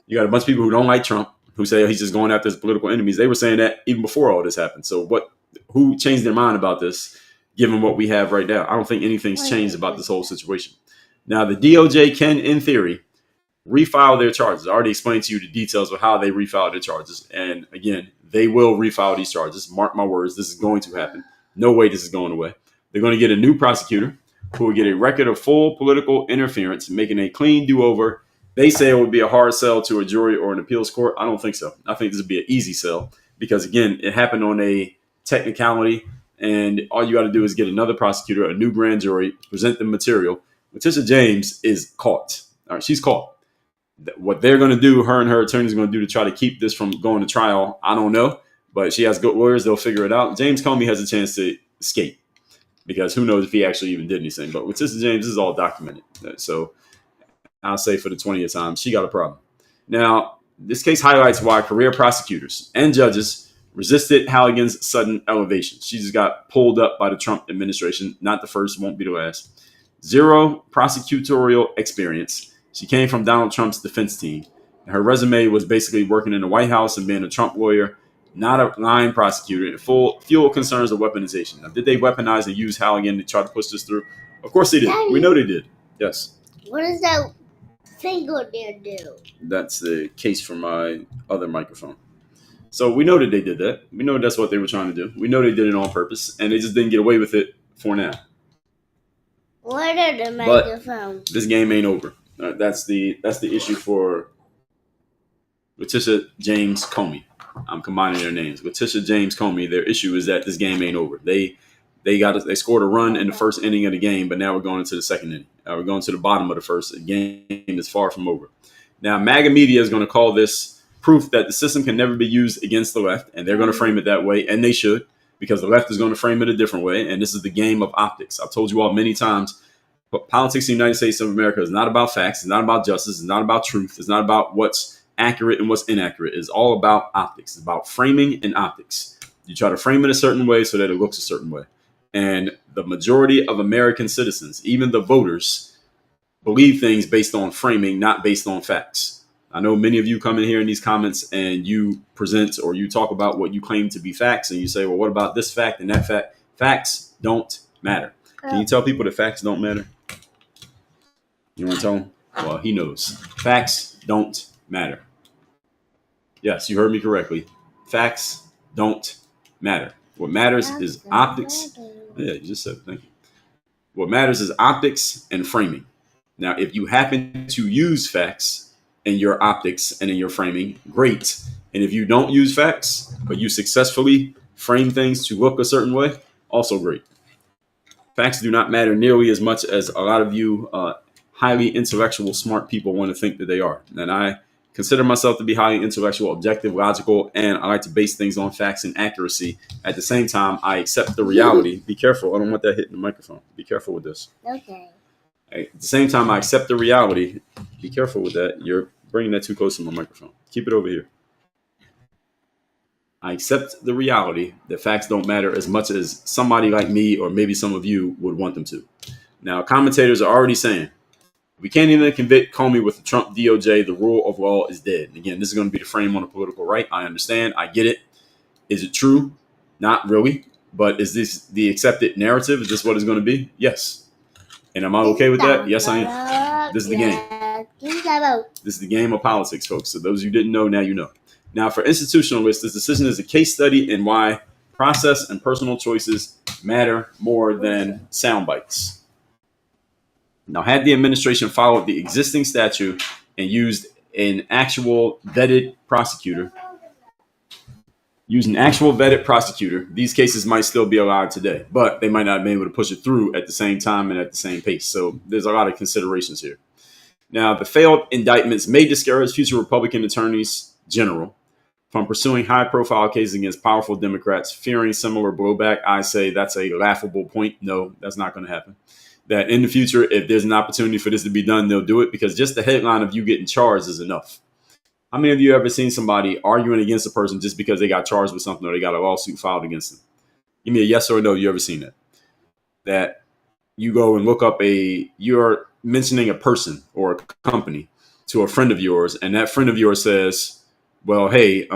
You got a bunch of people who don't like Trump, who say he's just going after his political enemies. They were saying that even before all this happened. So who changed their mind about this, given what we have right now? I don't think anything's changed about this whole situation. Now, the DOJ can, in theory, refile their charges. I already explained to you the details of how they refile their charges. And again, they will refile these charges. Mark my words, this is going to happen. No way this is going away. They're going to get a new prosecutor who will get a record of full political interference, making a clean do-over. They say it would be a hard sell to a jury or an appeals court. I don't think so. I think this would be an easy sell because, again, it happened on a technicality, and all you got to do is get another prosecutor, a new grand jury, present the material. Leticia James is caught. All right, she's caught. What they're going to do, her and her attorneys are going to do to try to keep this from going to trial, I don't know. But she has good lawyers. They'll figure it out. James Comey has a chance to escape because who knows if he actually even did anything. But with Leticia James, this is all documented. So I'll say for the 20th time, she got a problem. Now, this case highlights why career prosecutors and judges resisted Halligan's sudden elevation. She just got pulled up by the Trump administration. Not the first, won't be the last. Zero prosecutorial experience. She came from Donald Trump's defense team. Her resume was basically working in the White House and being a Trump lawyer, not a line prosecutor. Fuel concerns of weaponization. Now, did they weaponize and use Halligan to try to push this through? Of course they did. Daddy, we know they did. Yes. What does that thing go there do? That's the case for my other microphone. So we know that they did that. We know that's what they were trying to do. We know they did it on purpose, and they just didn't get away with it for now. What are the microphones? But this game ain't over. That's the issue for Leticia James Comey. I'm combining their names. Leticia James Comey, their issue is that this game ain't over. They They scored a run in the first inning of the game, but now we're going into the second inning. We're going to the bottom of the first. The game is far from over. Now, MAGA media is going to call this proof that the system can never be used against the left, and they're going to frame it that way, and they should, because the left is going to frame it a different way, and this is the game of optics. I've told you all many times, but politics in the United States of America is not about facts, it's not about justice, it's not about truth, it's not about what's accurate and what's inaccurate. It's all about optics. It's about framing and optics. You try to frame it a certain way so that it looks a certain way. And the majority of American citizens, even the voters, believe things based on framing, not based on facts. I know many of you come in here in these comments and you present or you talk about what you claim to be facts, and you say, well, what about this fact and that fact? Facts don't matter. Can you tell people that facts don't matter? You want to tell them? Well, he knows. Facts don't matter. Yes, you heard me correctly. Facts don't matter. What matters is optics. Yeah, you just said thank you. What matters is optics and framing. Now, if you happen to use facts in your optics and in your framing, great. And if you don't use facts, but you successfully frame things to look a certain way, also great. Facts do not matter nearly as much as a lot of you highly intellectual, smart people want to think that they are. And I consider myself to be highly intellectual, objective, logical, and I like to base things on facts and accuracy. At the same time, I accept the reality. Be careful. I don't want that hitting the microphone. Be careful with this. Okay. At the same time, I accept the reality. Be careful with that. You're bringing that too close to my microphone. Keep it over here. I accept the reality that facts don't matter as much as somebody like me or maybe some of you would want them to. Now, commentators are already saying, we can't even convict Comey with the Trump DOJ. The rule of law is dead. Again, this is going to be the frame on the political right. I understand. I get it. Is it true? Not really. But is this the accepted narrative? Is this what it's going to be? Yes. And am I okay with that? Yes, I am. This is the game. This is the game of politics, folks. So those of you who didn't know, now you know. Now, for institutionalists, this decision is a case study in why process and personal choices matter more than sound bites. Now, had the administration followed the existing statute and used an actual vetted prosecutor, these cases might still be allowed today, but they might not be able to push it through at the same time and at the same pace. So there's a lot of considerations here. Now, the failed indictments may discourage future Republican attorneys general from pursuing high-profile cases against powerful Democrats, fearing similar blowback. I say that's a laughable point. No, that's not going to happen. That in the future, if there's an opportunity for this to be done, they'll do it, because just the headline of you getting charged is enough. How many of you ever seen somebody arguing against a person just because they got charged with something or they got a lawsuit filed against them? Give me a yes or a no. You ever seen that? That you go and look up you're mentioning a person or a company to a friend of yours, and that friend of yours says, well, hey,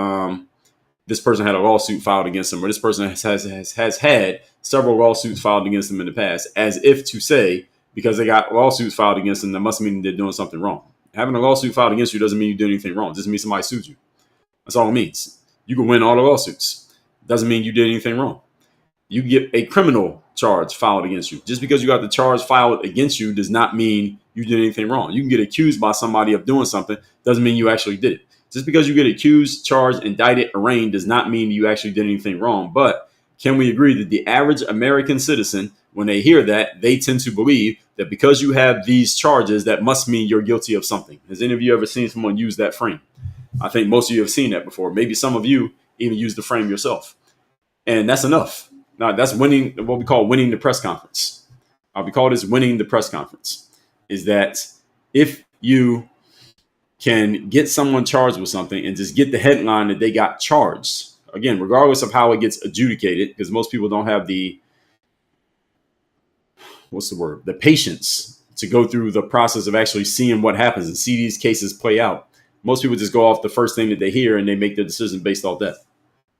this person had a lawsuit filed against them, or this person has had several lawsuits filed against them in the past, as if to say, because they got lawsuits filed against them, that must mean they're doing something wrong. Having a lawsuit filed against you doesn't mean you did anything wrong. It just means somebody sued you. That's all it means. You can win all the lawsuits. Doesn't mean you did anything wrong. You get a criminal charge filed against you. Just because you got the charge filed against you does not mean you did anything wrong. You can get accused by somebody of doing something. Doesn't mean you actually did it. Just because you get accused, charged, indicted, arraigned does not mean you actually did anything wrong. But can we agree that the average American citizen, when they hear that, they tend to believe that because you have these charges, that must mean you're guilty of something? Has any of you ever seen someone use that frame? I think most of you have seen that before. Maybe some of you even use the frame yourself. And that's enough. Now, that's winning, what we call winning the press conference. We call this winning the press conference. Is that if you can get someone charged with something and just get the headline that they got charged, again, regardless of how it gets adjudicated, because most people don't have the patience to go through the process of actually seeing what happens and see these cases play out. Most people just go off the first thing that they hear and they make their decision based off that.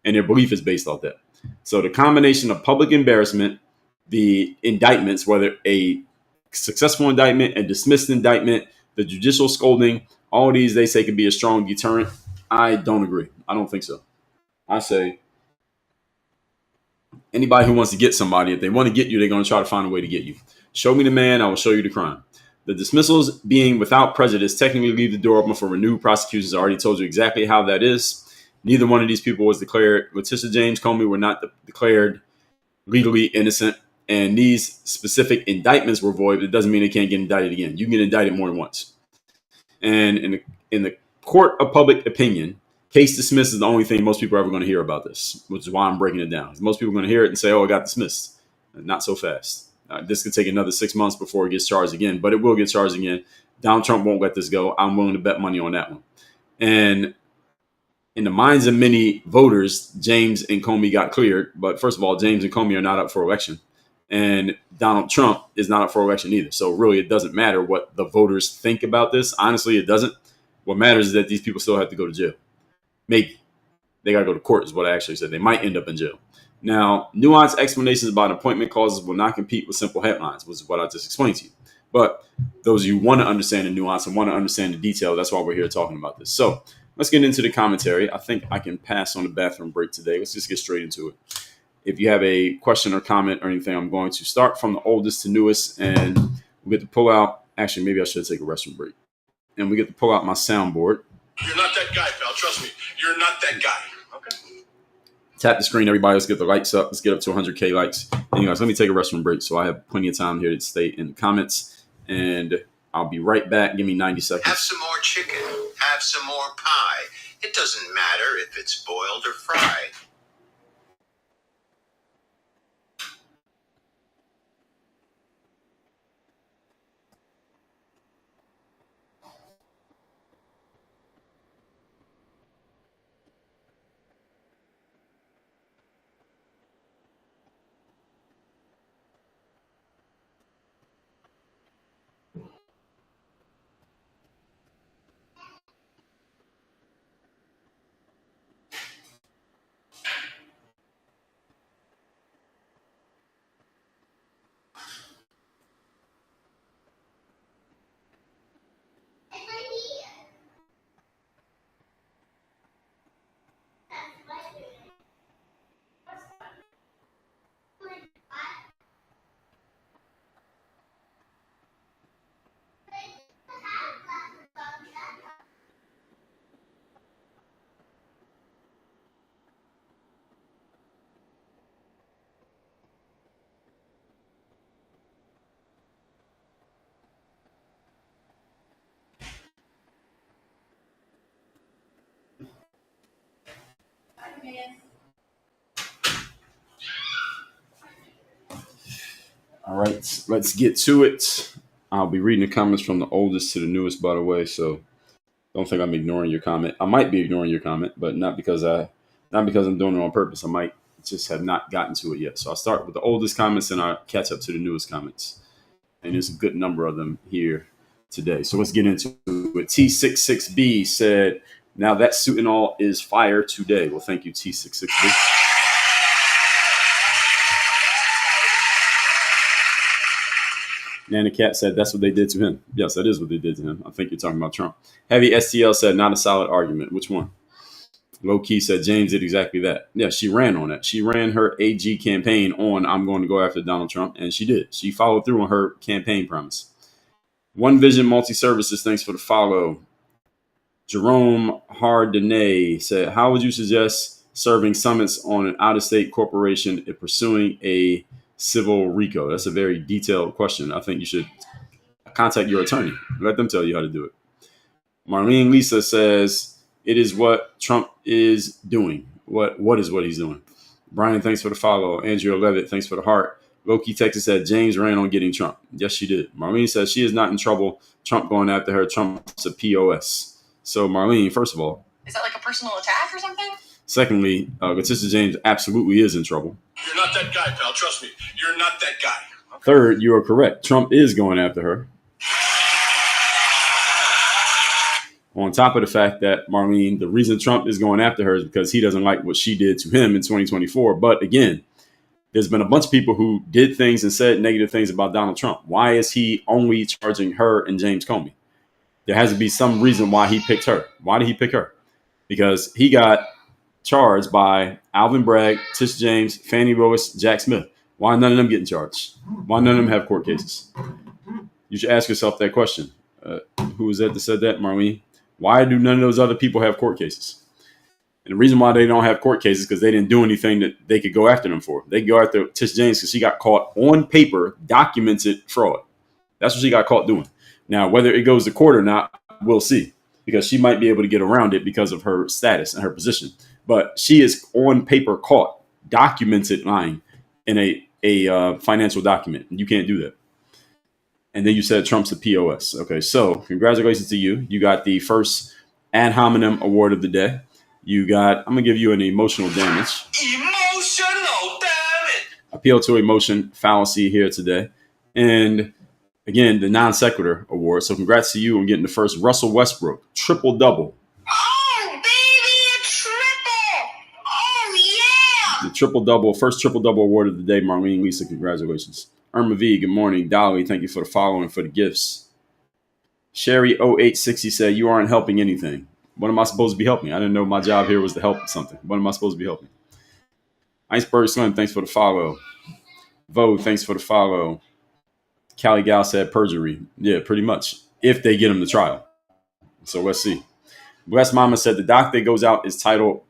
And their belief is based off that. So the combination of public embarrassment, the indictments, whether a successful indictment, a dismissed indictment, the judicial scolding, all these they say can be a strong deterrent. I don't agree. I don't think so. I say anybody who wants to get somebody, if they want to get you, they're going to try to find a way to get you. Show me the man, I will show you the crime. The dismissals being without prejudice technically leave the door open for renewed prosecutions. I already told you exactly how that is. Neither one of these people was declared. Leticia James Comey were not declared legally innocent, and these specific indictments were void, but it doesn't mean they can't get indicted again. You can get indicted more than once. And in the court of public opinion, case dismissed is the only thing most people are ever going to hear about this, which is why I'm breaking it down. Most people are going to hear it and say, oh, it got dismissed. Not so fast. This could take another 6 months before it gets charged again, but it will get charged again. Donald Trump won't let this go. I'm willing to bet money on that one. And in the minds of many voters, James and Comey got cleared. But first of all, James and Comey are not up for election. And Donald Trump is not up for election either. So really, it doesn't matter what the voters think about this. Honestly, it doesn't. What matters is that these people still have to go to jail. Maybe. They got to go to court is what I actually said. They might end up in jail. Now, nuanced explanations about appointment clauses will not compete with simple headlines, which is what I just explained to you. But those of you who want to understand the nuance and want to understand the detail, that's why we're here talking about this. So let's get into the commentary. I think I can pass on the bathroom break today. Let's just get straight into it. If you have a question or comment or anything, I'm going to start from the oldest to newest, and we get to pull out. Actually, maybe I should take a restroom break. And we get to pull out my soundboard. You're not that guy, pal. Trust me. You're not that guy. Okay. Tap the screen, everybody. Let's get the likes up. Let's get up to 100K likes. Anyways, let me take a restroom break so I have plenty of time here to stay in the comments. And I'll be right back. Give me 90 seconds. Have some more chicken. Have some more pie. It doesn't matter if it's boiled or fried. All right, let's get to it. I'll be reading the comments from the oldest to the newest, by the way. So don't think I'm ignoring your comment. I might be ignoring your comment, but not because I'm doing it on purpose. I might just have not gotten to it yet. So I'll start with the oldest comments and I'll catch up to the newest comments. And there's a good number of them here today. So let's get into it. T66B said, now that suit and all is fire today. Well, thank you, T66B. Nana Cat said that's what they did to him. Yes, that is what they did to him. I think you're talking about Trump. Heavy STL said not a solid argument. Which one? Low Key said James did exactly that. Yeah, she ran on that. She ran her AG campaign on I'm going to go after Donald Trump, and she did. She followed through on her campaign promise. One Vision Multi-Services, thanks for the follow. Jerome Hardinay said, how would you suggest serving summons on an out-of-state corporation if pursuing a civil RICO? That's a very detailed question. I think you should contact your attorney. Let them tell you how to do it. Marlene Lisa says, it is what Trump is doing. What is what he's doing? Brian, thanks for the follow. Andrea Levitt, thanks for the heart. Loki Texas said, James ran on getting Trump. Yes, she did. Marlene says she is not in trouble. Trump going after her. Trump's a POS. So, Marlene, first of all, is that like a personal attack or something? Secondly, Leticia James absolutely is in trouble. You're not that guy, pal. Trust me. You're not that guy. Okay. Third, you are correct. Trump is going after her. On top of the fact that, Marlene, the reason Trump is going after her is because he doesn't like what she did to him in 2024. But again, there's been a bunch of people who did things and said negative things about Donald Trump. Why is he only charging her and James Comey? There has to be some reason why he picked her. Why did he pick her? Because he got charged by Alvin Bragg, Tish James, Fannie Willis, Jack Smith. Why none of them getting charged? Why none of them have court cases? You should ask yourself that question. Who was that said that, Marlene? Why do none of those other people have court cases? And the reason why they don't have court cases is because they didn't do anything that they could go after them for. They go after Tish James because she got caught on paper, documented fraud. That's what she got caught doing. Now, whether it goes to court or not, we'll see, because she might be able to get around it because of her status and her position. But she is on paper caught, documented lying in a financial document. You can't do that. And then you said Trump's a POS. Okay, so congratulations to you. You got the first ad hominem award of the day. You got, I'm going to give you an emotional damage. Emotional damage. Appeal to emotion fallacy here today. And again, the non sequitur award. So congrats to you on getting the first Russell Westbrook triple double. Oh, baby, a triple. Oh, yeah. The triple double, first triple double award of the day, Marlene Lisa. Congratulations. Irma V, good morning. Dolly, thank you for the follow and for the gifts. Sherry 0860 said, you aren't helping anything. What am I supposed to be helping? I didn't know my job here was to help something. What am I supposed to be helping? Iceberg Slim, thanks for the follow. Vo, thanks for the follow. Callie Gal said perjury. Yeah, pretty much. If they get him to trial. So let's see. Bless Mama said the doc that goes out is titled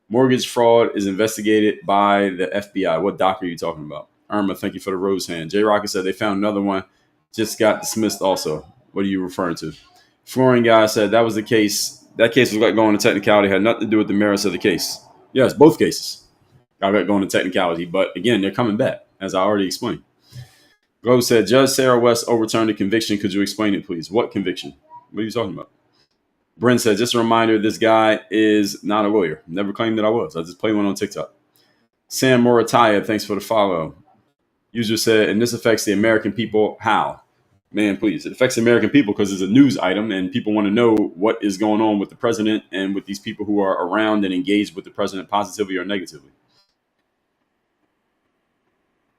Mortgage Fraud is Investigated by the FBI. What doc are you talking about? Irma, thank you for the rose hand. J Rocket said they found another one. Just got dismissed also. What are you referring to? Flooring Guy said that was the case. That case was like going to technicality. Had nothing to do with the merits of the case. Yes, both cases. I got going to technicality. But again, they're coming back, as I already explained. Glow said, Judge Sarah West overturned the conviction. Could you explain it, please? What conviction? What are you talking about? Brent said, just a reminder, this guy is not a lawyer. Never claimed that I was. I just played one on TikTok. Sam Morataya, thanks for the follow. User said, and this affects the American people. How? Man, please. It affects the American people because it's a news item and people want to know what is going on with the president and with these people who are around and engaged with the president positively or negatively.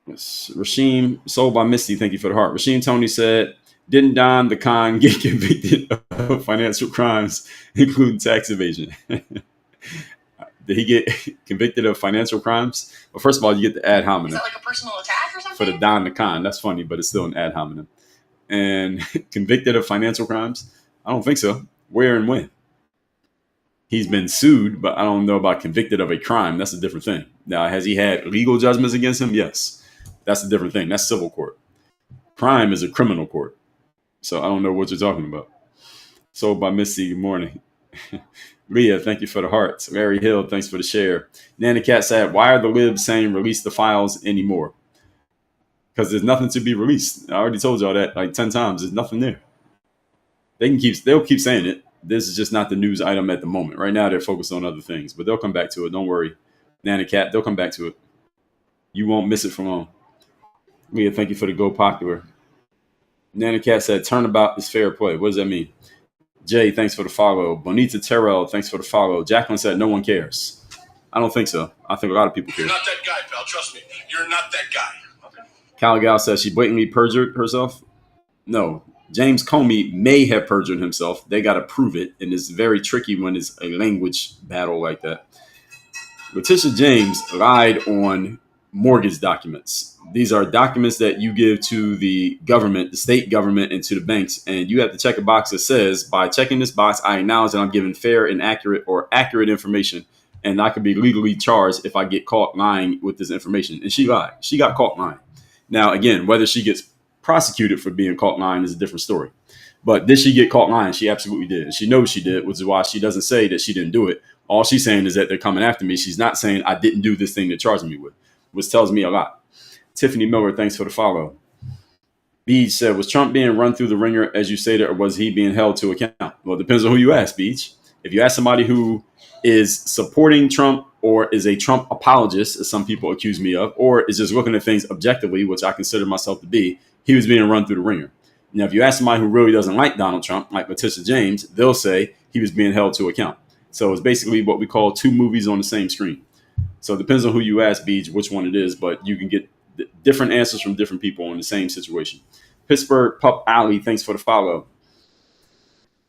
Yes. Rasheem, sold by Misty, thank you for the heart. Rasheem Tony said, didn't Don the Con get convicted of financial crimes, including tax evasion? Did he get convicted of financial crimes? Well, first of all, you get the ad hominem. Is that like a personal attack or something? For the Don the Con. That's funny, but it's still an ad hominem. And convicted of financial crimes? I don't think so. Where and when? He's been sued, but I don't know about convicted of a crime. That's a different thing. Now, has he had legal judgments against him? Yes. That's a different thing. That's civil court. Crime is a criminal court. So I don't know what you're talking about. Sold by Missy, good morning. Leah, thank you for the hearts. Larry Hill, thanks for the share. Nana Cat said, why are the libs saying release the files anymore? Because there's nothing to be released. I already told y'all that like 10 times. There's nothing there. They'll keep saying it. This is just not the news item at the moment. Right now, they're focused on other things, but they'll come back to it. Don't worry. Nana Cat, they'll come back to it. You won't miss it for long. Leah, thank you for the go popular. Nana Cat said, turnabout is fair play. What does that mean? Jay, thanks for the follow. Bonita Terrell, thanks for the follow. Jacqueline said, no one cares. I don't think so. I think a lot of people care. You're not that guy, pal. Trust me. You're not that guy. Okay. Caligal says she blatantly perjured herself. No. James Comey may have perjured himself. They got to prove it. And it's very tricky when it's a language battle like that. Leticia James lied on mortgage documents. These are documents that you give to the government, the state government, and to the banks. And you have to check a box that says, by checking this box, I acknowledge that I'm giving fair and accurate information. And I could be legally charged if I get caught lying with this information. And she lied. She got caught lying. Now, again, whether she gets prosecuted for being caught lying is a different story. But did she get caught lying? She absolutely did. And she knows she did, which is why she doesn't say that she didn't do it. All she's saying is that they're coming after me. She's not saying I didn't do this thing they're charging me with, which tells me a lot. Tiffany Miller, thanks for the follow. Beach said, was Trump being run through the ringer, as you stated, or was he being held to account? Well, it depends on who you ask, Beach. If you ask somebody who is supporting Trump or is a Trump apologist, as some people accuse me of, or is just looking at things objectively, which I consider myself to be, he was being run through the ringer. Now, if you ask somebody who really doesn't like Donald Trump, like Leticia James, they'll say he was being held to account. So it's basically what we call two movies on the same screen. So it depends on who you ask, Beach, which one it is, but you can get different answers from different people in the same situation. Pittsburgh Pup Alley, thanks for the follow.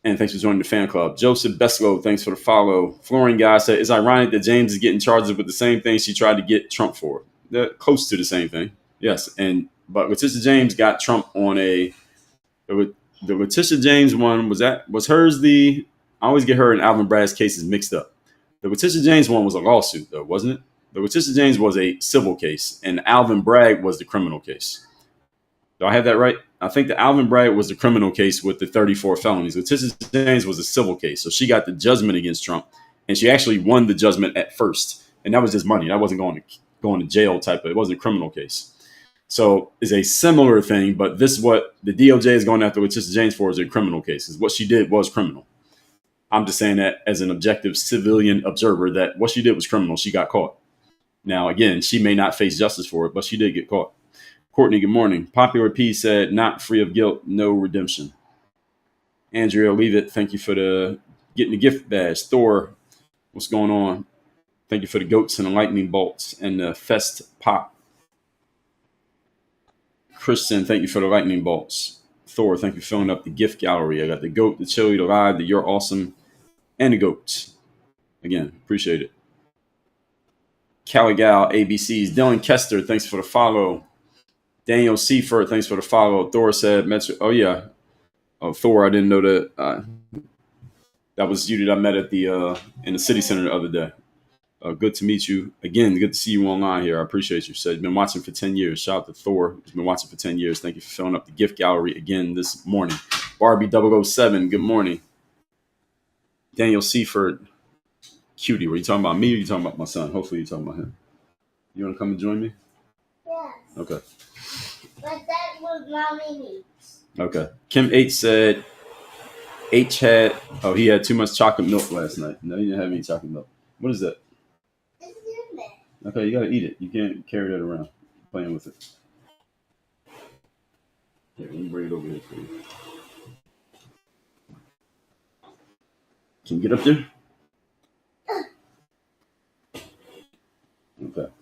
And thanks for joining the fan club. Joseph Beslow, thanks for the follow. Flooring Guy said, it's ironic that James is getting charges with the same thing she tried to get Trump for. They're close to the same thing. Yes. But Leticia James got Trump on the Leticia James one, was hers I always get her and Alvin Bragg's cases mixed up. The Leticia James one was a lawsuit, though, wasn't it? The Leticia James was a civil case, and Alvin Bragg was the criminal case. Do I have that right? I think that Alvin Bragg was the criminal case with the 34 felonies. Leticia James was a civil case, so she got the judgment against Trump, and she actually won the judgment at first, and that was just money. That wasn't going to jail type of. It wasn't a criminal case. So it's a similar thing, but this is what the DOJ is going after Leticia James for is a criminal case. Is what she did was criminal. I'm just saying that as an objective civilian observer that what she did was criminal. She got caught. Now, again, she may not face justice for it, but she did get caught. Courtney, good morning. Popular P said, not free of guilt, no redemption. Andrea, leave it. Thank you for getting the gift badge. Thor, what's going on? Thank you for the goats and the lightning bolts and the fest pop. Christian, thank you for the lightning bolts. Thor, thank you for filling up the gift gallery. I got the goat, the chili, the live, the you're awesome, and the goats. Again, appreciate it. Caligal, ABCs. Dylan Kester, thanks for the follow. Daniel Seifert, thanks for the follow. Thor said, oh, yeah. Oh, Thor, I didn't know that. That was you that I met at in the city center the other day. Good to meet you. Again, good to see you online here. I appreciate you. So you've been watching for 10 years. Shout out to Thor, who's been watching for 10 years. Thank you for filling up the gift gallery again this morning. Barbie 007, good morning. Daniel Seifert, cutie. Were you talking about me or you talking about my son? Hopefully you're talking about him. You want to come and join me? Yes. Okay. But that's what mommy needs. Okay. Kim H said, he had too much chocolate milk last night. No, he didn't have any chocolate milk. What is that? It's in there. Okay, you got to eat it. You can't carry that around playing with it. Here, let me bring it over here for you. Can you get up there? Okay.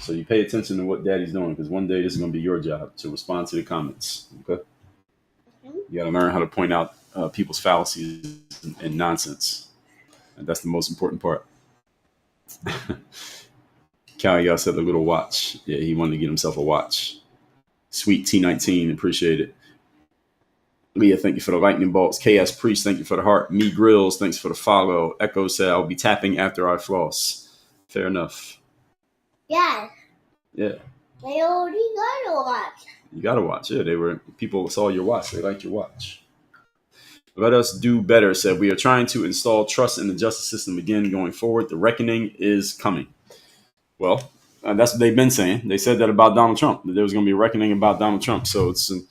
So you pay attention to what Daddy's doing because one day this is going to be your job to respond to the comments. Okay. You got to learn how to point out people's fallacies and nonsense. And that's the most important part. Callie got said a little watch. Yeah, he wanted to get himself a watch. Sweet T19, appreciate it. Leah, thank you for the lightning bolts. KS Priest, thank you for the heart. Me Grills, thanks for the follow. Echo said, I'll be tapping after I floss. Fair enough. Yes. Yeah. They already got to watch. You got to watch. Yeah, people saw your watch. They liked your watch. Let us do better, said, we are trying to install trust in the justice system again going forward. The reckoning is coming. Well, that's what they've been saying. They said that about Donald Trump, that there was going to be a reckoning about Donald Trump. So it's an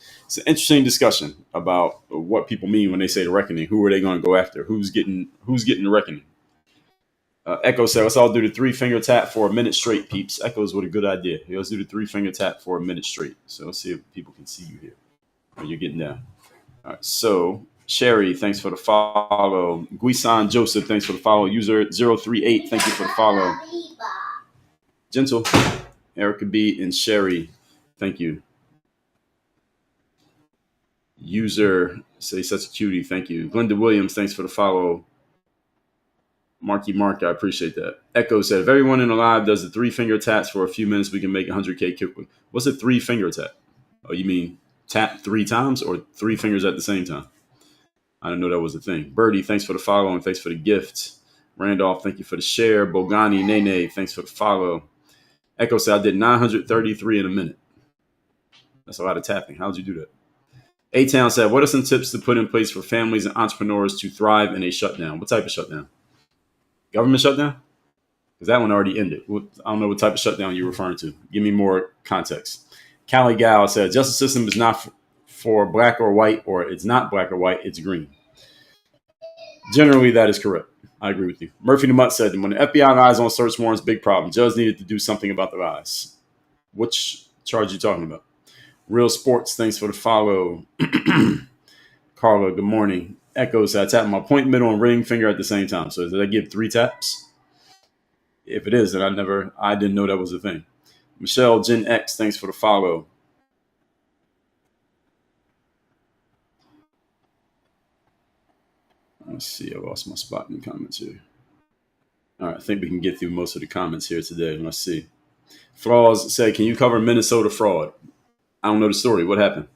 interesting discussion about what people mean when they say the reckoning. Who are they going to go after? Who's getting the reckoning? Echo said, let's all do the 3-finger tap for a minute straight, peeps. Echo's with a good idea. Let's do the 3-finger tap for a minute straight. So let's see if people can see you here. Or you're getting down. All right, so Sherry, thanks for the follow. Guisan Joseph, thanks for the follow. User 038, thank you for the follow. Gentle, Erica B, and Sherry, thank you. User, say such a cutie, thank you. Glenda Williams, thanks for the follow. Marky Mark, I appreciate that. Echo said, if everyone in the live does the 3-finger taps for a few minutes, we can make 100K quickly. What's a 3-finger tap? Oh, you mean tap 3 times or 3 fingers at the same time? I didn't know that was a thing. Birdie, thanks for the follow and thanks for the gift. Randolph, thank you for the share. Bogani, Nene, thanks for the follow. Echo said, I did 933 in a minute. That's a lot of tapping. How'd you do that? A-Town said, what are some tips to put in place for families and entrepreneurs to thrive in a shutdown? What type of shutdown? Government shutdown? Because that one already ended. I don't know what type of shutdown you're referring to. Give me more context. Callie Gal said, justice system is not for black or white, or it's not black or white, it's green. Generally, that is correct. I agree with you. Murphy the Mutt said, when the FBI lies on search warrants, big problem. Judge needed to do something about the lies. Which charge are you talking about? Real Sports, thanks for the follow. Carla, good morning. Echo said, I tap my point, middle, and ring finger at the same time. So did I give 3 taps? If it is, then I didn't know that was a thing. Michelle, Gen X, thanks for the follow. Let's see. I lost my spot in the comments here. All right. I think we can get through most of the comments here today. Let's see. Flaws said, can you cover Minnesota fraud? I don't know the story. What happened?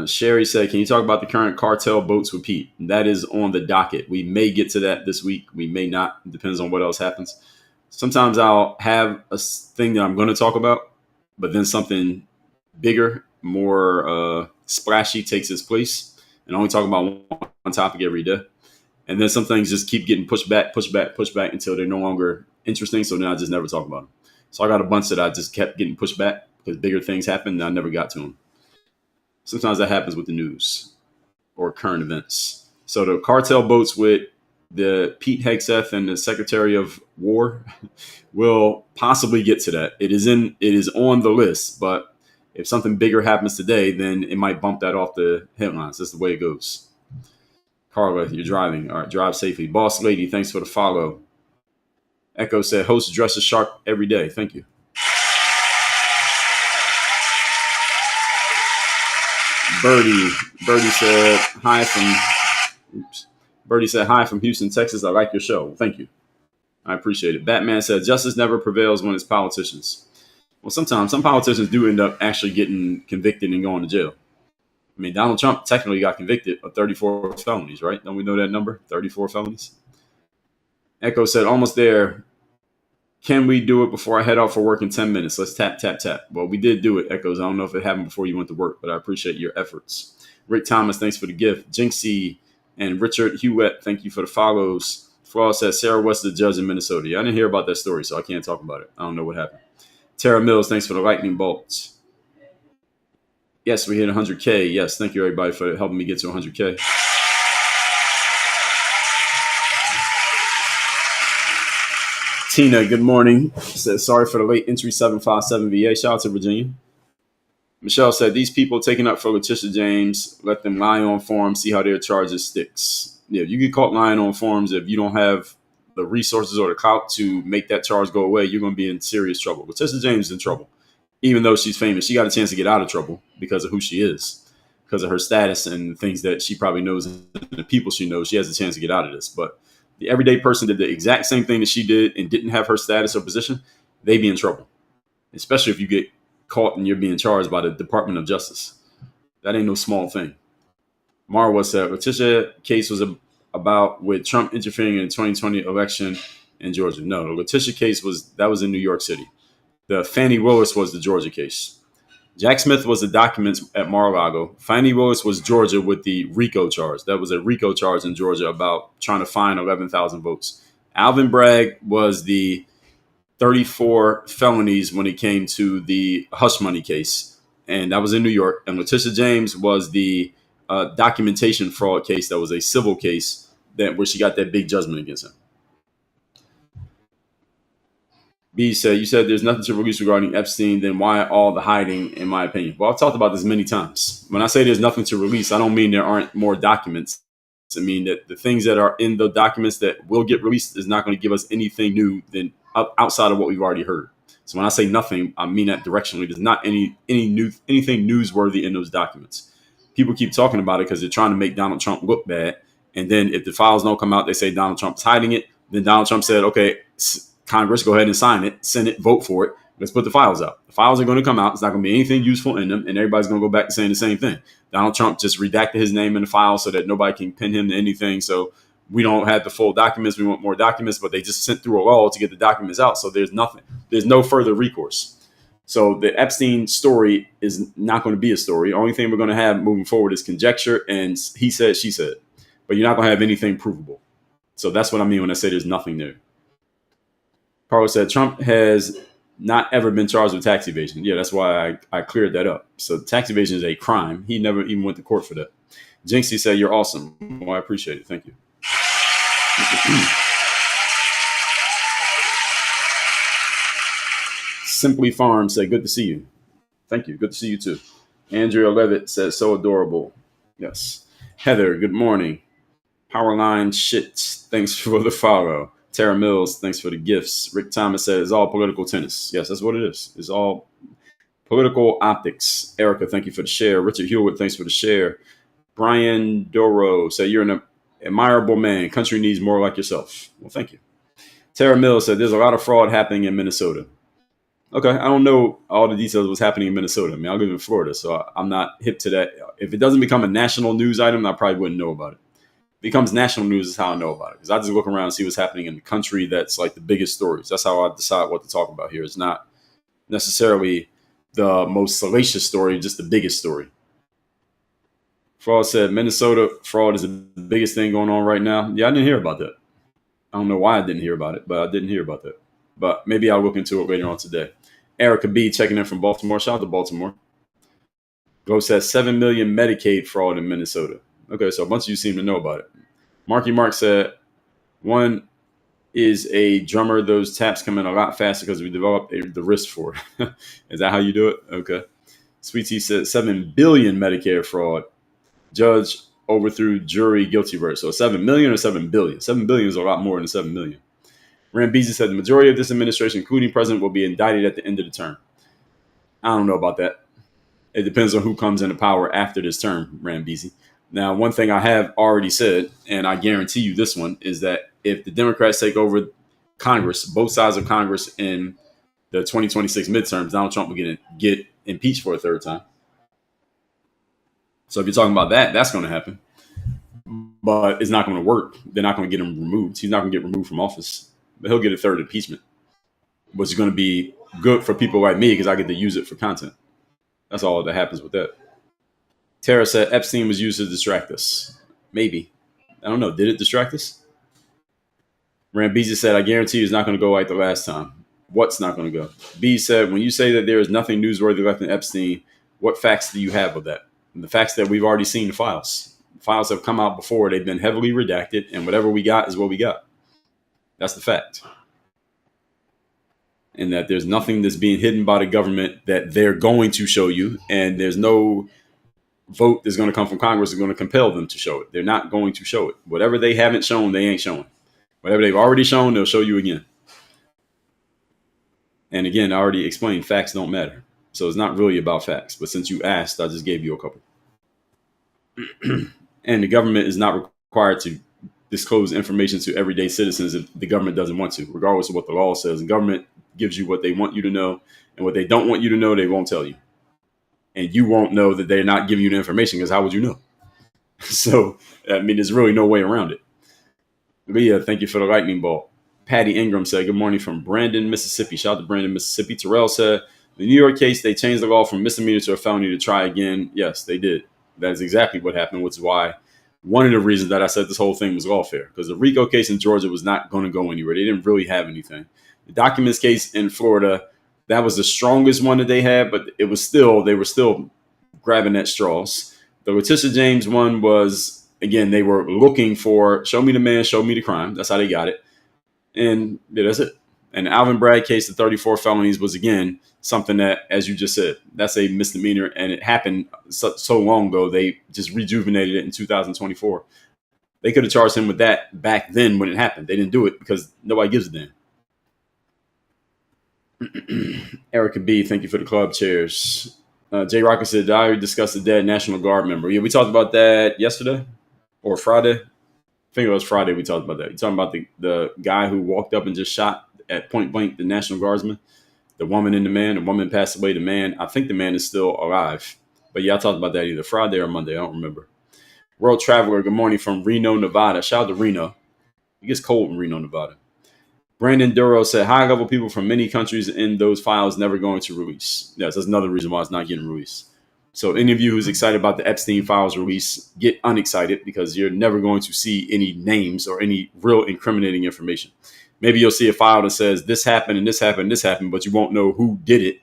Sherry said, can you talk about the current cartel boats with Pete? That is on the docket. We may get to that this week. We may not. It depends on what else happens. Sometimes I'll have a thing that I'm going to talk about, but then something bigger, more splashy takes its place, and I only talk about one topic every day. And then some things just keep getting pushed back until they're no longer interesting. So then I just never talk about them. So I got a bunch that I just kept getting pushed back because bigger things happened and I never got to them. Sometimes that happens with the news or current events. So the cartel boats with the Pete Hegseth and the Secretary of War will possibly get to that. It is on the list, but if something bigger happens today, then it might bump that off the headlines. That's the way it goes. Carla, you're driving. All right, drive safely. Boss Lady, thanks for the follow. Echo said, host dresses sharp every day. Thank you. Birdie said hi from Houston, Texas. I like your show. Thank you. I appreciate it. Batman said justice never prevails when it's politicians. Well, sometimes some politicians do end up actually getting convicted and going to jail. I mean, Donald Trump technically got convicted of 34 felonies, right? Don't we know that number? 34 felonies. Echo said almost there. Can we do it before I head out for work in 10 minutes? Let's tap. Well, we did do it, Echoes. I don't know if it happened before you went to work, but I appreciate your efforts. Rick Thomas, thanks for the gift. Jinxie and Richard Hewitt, thank you for the follows. Flaw says Sarah West is the judge in Minnesota. Yeah, I didn't hear about that story, so I can't talk about it. I don't know what happened. Tara Mills, thanks for the lightning bolts. Yes, we hit 100K. Yes, thank you, everybody, for helping me get to 100K. Tina, good morning. Says, sorry for the late entry, 757 VA. Shout out to Virginia. Michelle said, these people taking up for Leticia James, let them lie on forums, see how their charges sticks. Yeah, you get caught lying on forums if you don't have the resources or the clout to make that charge go away, you're going to be in serious trouble. Leticia James is in trouble. Even though she's famous, she got a chance to get out of trouble because of who she is, because of her status and things that she probably knows and the people she knows. She has a chance to get out of this. But the everyday person did the exact same thing that she did and didn't have her status or position, they be in trouble, especially if you get caught and you're being charged by the Department of Justice. That ain't no small thing. Marwa said, Leticia case was about with Trump interfering in the 2020 election in Georgia. No, the Leticia case was in New York City. The Fannie Willis was the Georgia case. Jack Smith was the documents at Mar-a-Lago. Fannie Willis was Georgia with the RICO charge. That was a RICO charge in Georgia about trying to find 11,000 votes. Alvin Bragg was the 34 felonies when it came to the hush money case. And that was in New York. And Leticia James was the documentation fraud case. That was a civil case where she got that big judgment against him. B said, you said there's nothing to release regarding Epstein, then why all the hiding, in my opinion? Well, I've talked about this many times. When I say there's nothing to release, I don't mean there aren't more documents. I mean that the things that are in the documents that will get released is not going to give us anything new than outside of what we've already heard. So when I say nothing, I mean that directionally. There's not anything newsworthy in those documents. People keep talking about it because they're trying to make Donald Trump look bad. And then if the files don't come out, they say Donald Trump's hiding it. Then Donald Trump said, okay, Congress, go ahead and sign it, Senate, vote for it. Let's put the files out. The files are going to come out. It's not going to be anything useful in them. And everybody's going to go back to saying the same thing. Donald Trump just redacted his name in the file so that nobody can pin him to anything. So we don't have the full documents. We want more documents, but they just sent through a law to get the documents out. So there's nothing. There's no further recourse. So the Epstein story is not going to be a story. The only thing we're going to have moving forward is conjecture and he said, she said. But you're not going to have anything provable. So that's what I mean when I say there's nothing there. Carlos said Trump has not ever been charged with tax evasion. Yeah, that's why I cleared that up. So tax evasion is a crime. He never even went to court for that. Jinxie said, you're awesome. Well, I appreciate it. Thank you. Simply Farm said, good to see you. Thank you. Good to see you too. Andrea Levitt says, so adorable. Yes. Heather, good morning. Powerline shits. Thanks for the follow. Tara Mills, thanks for the gifts. Rick Thomas said, it's all political tennis. Yes, that's what it is. It's all political optics. Erica, thank you for the share. Richard Hewitt, thanks for the share. Brian Doro said, you're an admirable man. Country needs more like yourself. Well, thank you. Tara Mills said, there's a lot of fraud happening in Minnesota. Okay, I don't know all the details of what's happening in Minnesota. I mean, I live in Florida, so I'm not hip to that If it doesn't become a national news item, I probably wouldn't know about it. If it becomes national news is how I know about it. Because I just look around and see what's happening in the country that's like the biggest stories. That's how I decide what to talk about here. It's not necessarily the most salacious story, just the biggest story. Fraud said Minnesota fraud is the biggest thing going on right now. Yeah, I didn't hear about that. I don't know why I didn't hear about it, but I didn't hear about that. But maybe I'll look into it later on today. Erica B checking in from Baltimore. Shout out to Baltimore. Go says 7 million Medicaid fraud in Minnesota. Okay, so a bunch of you seem to know about it. Marky Mark said, one is a drummer. Those taps come in a lot faster because we developed the wrist for it. Is that how you do it? Okay. Sweet Tea said 7 billion Medicare fraud. Judge overthrew jury guilty verdict. So 7 million or 7 billion? 7 billion is a lot more than 7 million. Rambeezy said the majority of this administration, including president, will be indicted at the end of the term. I don't know about that. It depends on who comes into power after this term, Rambeezy. Now, one thing I have already said, and I guarantee you this one, is that if the Democrats take over Congress, both sides of Congress in the 2026 midterms, Donald Trump will get impeached for a third time. So if you're talking about that, that's going to happen. But it's not going to work. They're not going to get him removed. He's not going to get removed from office. But he'll get a third impeachment, which is going to be good for people like me because I get to use it for content. That's all that happens with that. Tara said Epstein was used to distract us. Maybe. I don't know. Did it distract us? Rambeezy said, I guarantee you it's not going to go like the last time. What's not going to go? B said, when you say that there is nothing newsworthy left in Epstein, what facts do you have of that? And the facts that we've already seen the files. The files have come out before. They've been heavily redacted, and whatever we got is what we got. That's the fact. And that there's nothing that's being hidden by the government that they're going to show you, and there's no vote that's going to come from Congress is going to compel them to show it. They're not going to show it. Whatever they haven't shown, they ain't showing. Whatever they've already shown, they'll show you again. And again, I already explained facts don't matter. So it's not really about facts. But since you asked, I just gave you a couple. And the government is not required to disclose information to everyday citizens if the government doesn't want to, regardless of what the law says. The government gives you what they want you to know, and what they don't want you to know, they won't tell you. And you won't know that they're not giving you the information because how would you know? So, I mean, there's really no way around it. Leah, thank you for the lightning bolt. Patty Ingram said, good morning from Brandon, Mississippi. Shout out to Brandon, Mississippi. Terrell said, the New York case, they changed the law from misdemeanor to a felony to try again. Yes, they did. That is exactly what happened, which is why one of the reasons that I said this whole thing was lawfare, because the RICO case in Georgia was not going to go anywhere. They didn't really have anything. The documents case in Florida, that was the strongest one that they had, but they were still grabbing at straws. The Leticia James one was, again, they were looking for, show me the man, show me the crime. That's how they got it. And yeah, that's it. And the Alvin Bragg case, the 34 felonies, was, again, something that, as you just said, that's a misdemeanor. And it happened so long ago, they just rejuvenated it in 2024. They could have charged him with that back then when it happened. They didn't do it because nobody gives a damn. Erica B, thank you for the club chairs. Jay Rocker said, I already discussed the dead National Guard member. Yeah, we talked about that yesterday or Friday. I think it was Friday we talked about that. You're talking about the guy who walked up and just shot at point blank the National Guardsman, the woman and the man. The woman passed away. The man, I think the man is still alive. But yeah, I talked about that either Friday or Monday. I don't remember. World Traveler, good morning from Reno, Nevada. Shout out to Reno. It gets cold in Reno, Nevada. Brandon Duro said, high-level people from many countries in those files never going to release. Yes, that's another reason why it's not getting released. So any of you who's excited about the Epstein files release, get unexcited because you're never going to see any names or any real incriminating information. Maybe you'll see a file that says this happened and this happened and this happened, but you won't know who did it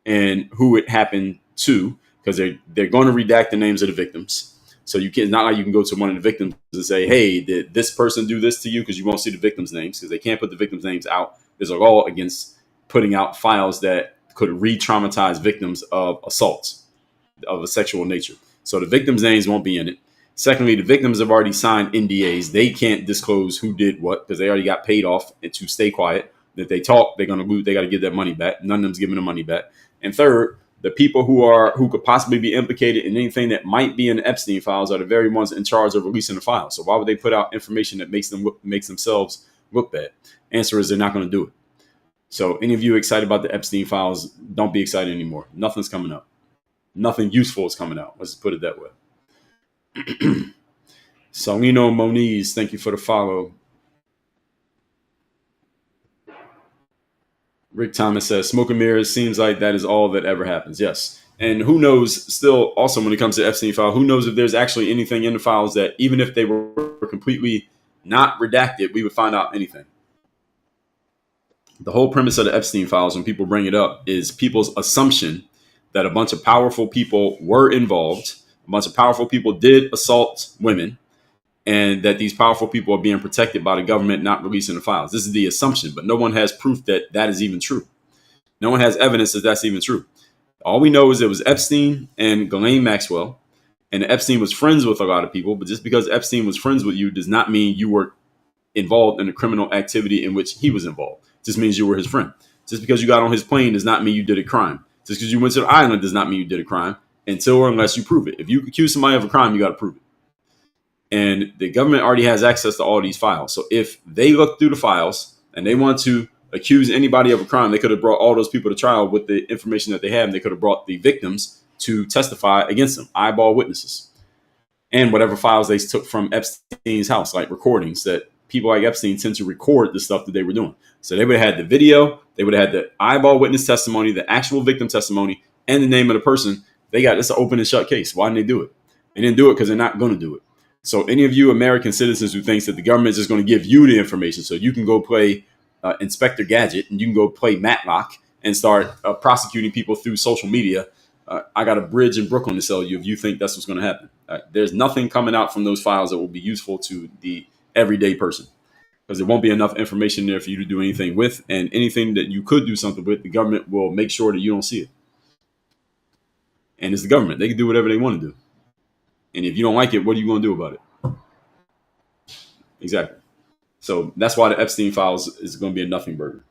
and who it happened to because they're going to redact the names of the victims. So it's not like you can go to one of the victims and say, hey, did this person do this to you? Because you won't see the victims' names because they can't put the victims' names out. There's a law against putting out files that could re-traumatize victims of assaults of a sexual nature. So the victims' names won't be in it. Secondly, the victims have already signed NDAs. They can't disclose who did what because they already got paid off to stay quiet. If they talk, they're going to lose. They got to give that money back. None of them's giving the money back. And third, the people who could possibly be implicated in anything that might be in the Epstein files are the very ones in charge of releasing the files. So why would they put out information that makes themselves look bad? Answer is they're not going to do it. So any of you excited about the Epstein files, don't be excited anymore. Nothing's coming up. nothing useful is coming out. Let's put it that way. Salino Moniz, thank you for the follow. Rick Thomas says, smoke and mirrors seems like that is all that ever happens. Yes. And who knows, still, also when it comes to Epstein file, who knows if there's actually anything in the files that even if they were completely not redacted, we would find out anything. The whole premise of the Epstein files, when people bring it up, is people's assumption that a bunch of powerful people were involved, a bunch of powerful people did assault women, and that these powerful people are being protected by the government not releasing the files. This is the assumption, but no one has proof that that is even true. No one has evidence that that's even true. All we know is it was Epstein and Ghislaine Maxwell, and Epstein was friends with a lot of people, but just because Epstein was friends with you does not mean you were involved in the criminal activity in which he was involved. It just means you were his friend. Just because you got on his plane does not mean you did a crime. Just because you went to the island does not mean you did a crime until or unless you prove it. If you accuse somebody of a crime, you got to prove it. And the government already has access to all these files. So if they look through the files and they want to accuse anybody of a crime, they could have brought all those people to trial with the information that they have. And they could have brought the victims to testify against them, eyeball witnesses. And whatever files they took from Epstein's house, like recordings that people like Epstein tend to record the stuff that they were doing. So they would have had the video, they would have had the eyeball witness testimony, the actual victim testimony, and the name of the person. They got this an open and shut case. Why didn't they do it? They didn't do it because they're not going to do it. So any of you American citizens who thinks that the government is just going to give you the information so you can go play Inspector Gadget and you can go play Matlock and start prosecuting people through social media, I got a bridge in Brooklyn to sell you if you think that's what's going to happen. There's nothing coming out from those files that will be useful to the everyday person because there won't be enough information there for you to do anything with. And anything that you could do something with, the government will make sure that you don't see it. And it's the government. They can do whatever they want to do. And if you don't like it, what are you going to do about it? Exactly. So that's why the Epstein files is going to be a nothing burger.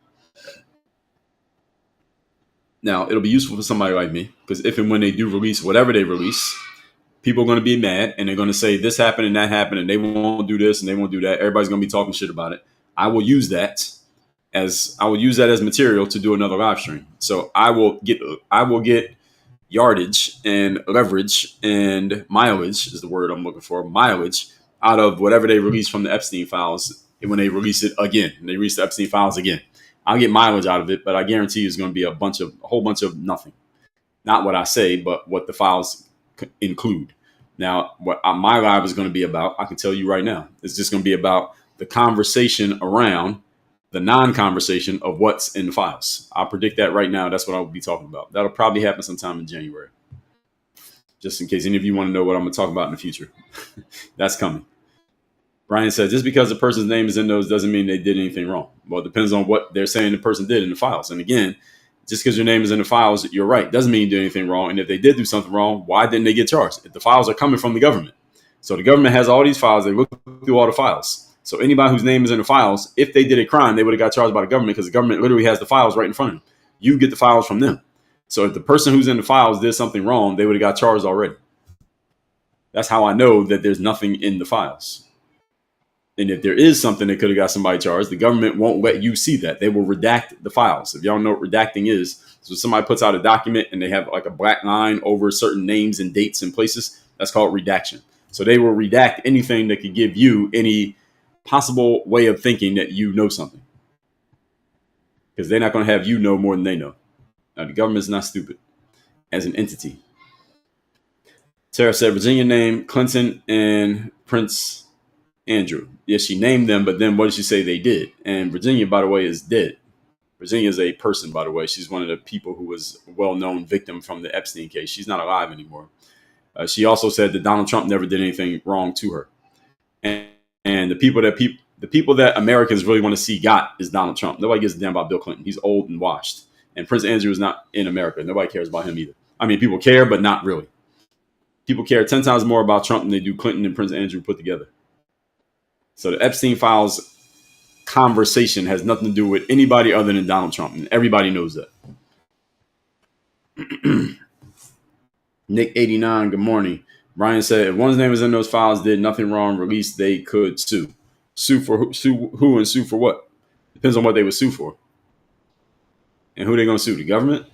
Now, it'll be useful for somebody like me because if and when they do release whatever they release, people are going to be mad and they're going to say this happened and that happened and they won't do this and they won't do that. Everybody's going to be talking shit about it. I will use that as material to do another live stream. So I will get yardage and leverage and mileage is the word I'm looking for. Mileage out of whatever they release from the Epstein files when they release it again. And they release the Epstein files again. I'll get mileage out of it, but I guarantee you it's going to be a whole bunch of nothing. Not what I say, but what the files include. Now, what my live is going to be about, I can tell you right now, it's just going to be about the conversation around the non-conversation of what's in the files. I'll predict that right now. That's what I'll be talking about. That'll probably happen sometime in January. Just in case any of you want to know what I'm going to talk about in the future. That's coming. Brian said, just because a person's name is in those doesn't mean they did anything wrong. Well, it depends on what they're saying the person did in the files. And again, just because your name is in the files, you're right. Doesn't mean you did anything wrong. And if they did do something wrong, why didn't they get charged? If the files are coming from the government. So the government has all these files. They look through all the files. So anybody whose name is in the files, if they did a crime, they would have got charged by the government because the government literally has the files right in front of them. You get the files from them. So if the person who's in the files did something wrong, they would have got charged already. That's how I know that there's nothing in the files. And if there is something that could have got somebody charged, the government won't let you see that. They will redact the files. If y'all know what redacting is, so somebody puts out a document and they have like a black line over certain names and dates and places, that's called redaction. So they will redact anything that could give you any possible way of thinking that you know something. Because they're not going to have you know more than they know. Now, the government is not stupid as an entity. Tara said, Virginia named Clinton and Prince Andrew. Yes, she named them, but then what did she say they did? And Virginia, by the way, is dead. Virginia is a person, by the way. She's one of the people who was a well-known victim from the Epstein case. She's not alive anymore. She also said that Donald Trump never did anything wrong to her. And the people that Americans really want to see got is Donald Trump. Nobody gives a damn about Bill Clinton. He's old and washed. And Prince Andrew is not in America. Nobody cares about him either. I mean, people care, but not really. People care 10 times more about Trump than they do Clinton and Prince Andrew put together. So the Epstein files conversation has nothing to do with anybody other than Donald Trump. And everybody knows that. Nick 89, good morning. Brian said, if one's name is in those files, did nothing wrong, released, they could sue. Sue for who? Sue who and sue for what? Depends on what they would sue for. And who they going to sue? The government?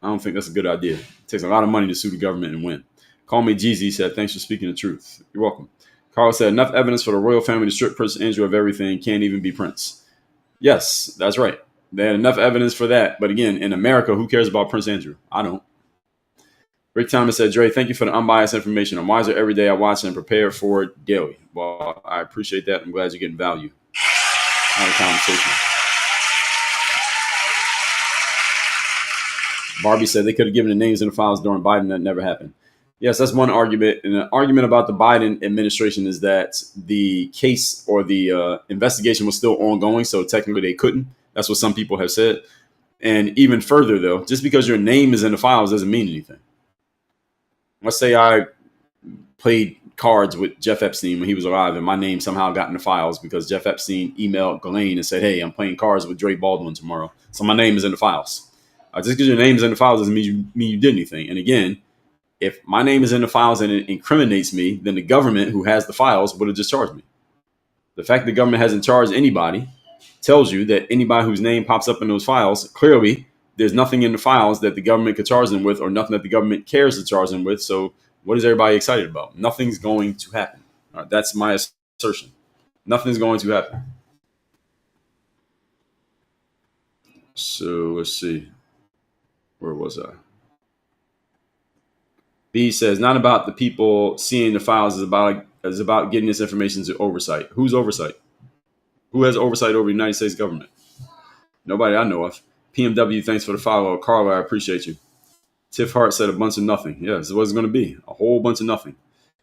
I don't think that's a good idea. It takes a lot of money to sue the government and win. Call me Jeezy said, thanks for speaking the truth. You're welcome. Carl said, enough evidence for the royal family to strip Prince Andrew of everything. Can't even be Prince. Yes, that's right. They had enough evidence for that. But again, in America, who cares about Prince Andrew? I don't. Rick Thomas said, Dre, thank you for the unbiased information. I'm wiser every day I watch and prepare for it daily. Well, I appreciate that. I'm glad you're getting value out of the conversation. Barbie said they could have given the names in the files during Biden. That never happened. Yes, that's one argument. And an argument about the Biden administration is that the case or the investigation was still ongoing. So technically they couldn't. That's what some people have said. And even further, though, just because your name is in the files doesn't mean anything. Let's say I played cards with Jeff Epstein when he was alive and my name somehow got in the files because Jeff Epstein emailed Ghislaine and said, hey, I'm playing cards with Dre Baldwin tomorrow. So my name is in the files. Just because your name is in the files doesn't mean you did anything. And again, if my name is in the files and it incriminates me, then the government who has the files would have just charged me. The fact the government hasn't charged anybody tells you that anybody whose name pops up in those files, clearly there's nothing in the files that the government could charge them with or nothing that the government cares to charge them with. So what is everybody excited about? Nothing's going to happen. That's my assertion. Nothing's going to happen. So let's see. Where was I? B says, not about the people seeing the files, is about getting this information to oversight. Who's oversight? Who has oversight over the United States government? Nobody I know of. PMW, thanks for the follow. Carla, I appreciate you. Tiff Hart said a bunch of nothing. Yes, it was going to be a whole bunch of nothing.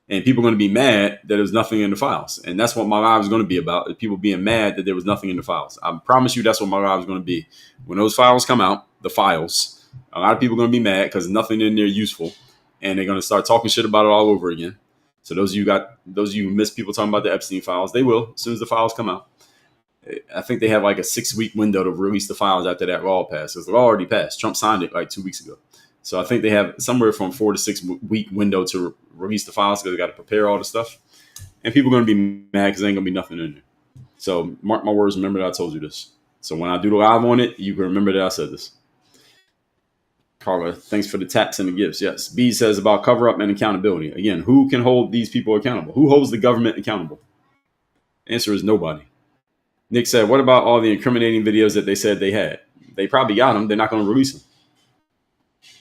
And people are going to be mad that there's nothing in the files. And that's what my live is going to be about, is people being mad that there was nothing in the files. I promise you that's what my live is going to be. When those files come out, the files, a lot of people are going to be mad because nothing in there useful. And they're going to start talking shit about it all over again. So those of you who miss people talking about the Epstein files, they will as soon as the files come out. I think they have like a 6-week window to release the files after that law passed. Because the law already passed. Trump signed it like 2 weeks ago. So I think they have somewhere from 4 to 6 week window to release the files because they got to prepare all the stuff. And people are going to be mad because there ain't going to be nothing in there. So mark my words. Remember that I told you this. So when I do the live on it, you can remember that I said this. Carla, thanks for the taps and the gifts. Yes. B says about cover up and accountability. Again, who can hold these people accountable? Who holds the government accountable? Answer is nobody. Nick said, what about all the incriminating videos that they said they had? They probably got them. They're not going to release them.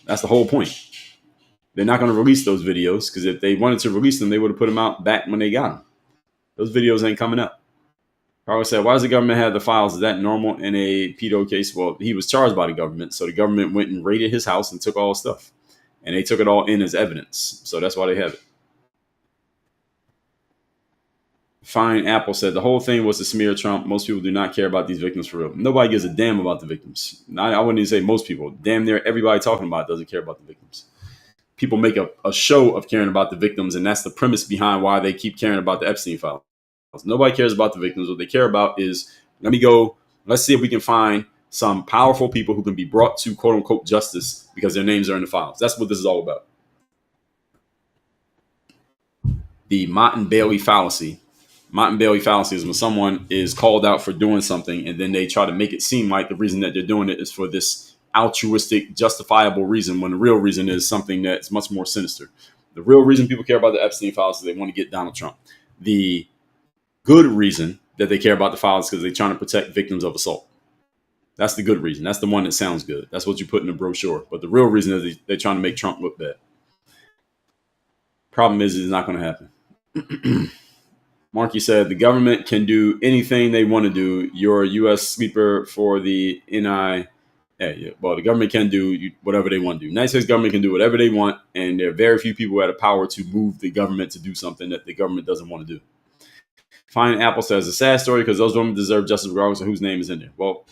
That's the whole point. They're not going to release those videos because if they wanted to release them, they would have put them out back when they got them. Those videos ain't coming up. Carla said, why does the government have the files? Is that normal in a pedo case? Well, he was charged by the government. So the government went and raided his house and took all his stuff. And they took it all in as evidence. So that's why they have it. Fine Apple said, the whole thing was to smear Trump. Most people do not care about these victims for real. Nobody gives a damn about the victims. I wouldn't even say most people. Damn near everybody talking about it doesn't care about the victims. People make a show of caring about the victims, and that's the premise behind why they keep caring about the Epstein files. Nobody cares about the victims. What they care about is, let's see if we can find some powerful people who can be brought to quote unquote justice because their names are in the files. That's what this is all about. The Mott and Bailey fallacy. Mott and Bailey fallacy is when someone is called out for doing something and then they try to make it seem like the reason that they're doing it is for this altruistic, justifiable reason when the real reason is something that's much more sinister. The real reason people care about the Epstein files is they want to get Donald Trump. The good reason that they care about the files is because they're trying to protect victims of assault. That's the good reason. That's the one that sounds good. That's what you put in the brochure. But the real reason is they're trying to make Trump look bad. Problem is, it's not going to happen. Marky said, the government can do anything they want to do. You're a U.S. sleeper for the NI. Yeah. Well, the government can do whatever they want to do. United States government can do whatever they want. And there are very few people who have the power to move the government to do something that the government doesn't want to do. Fine Apple says, a sad story because those women deserve justice regardless of whose name is in there. Well,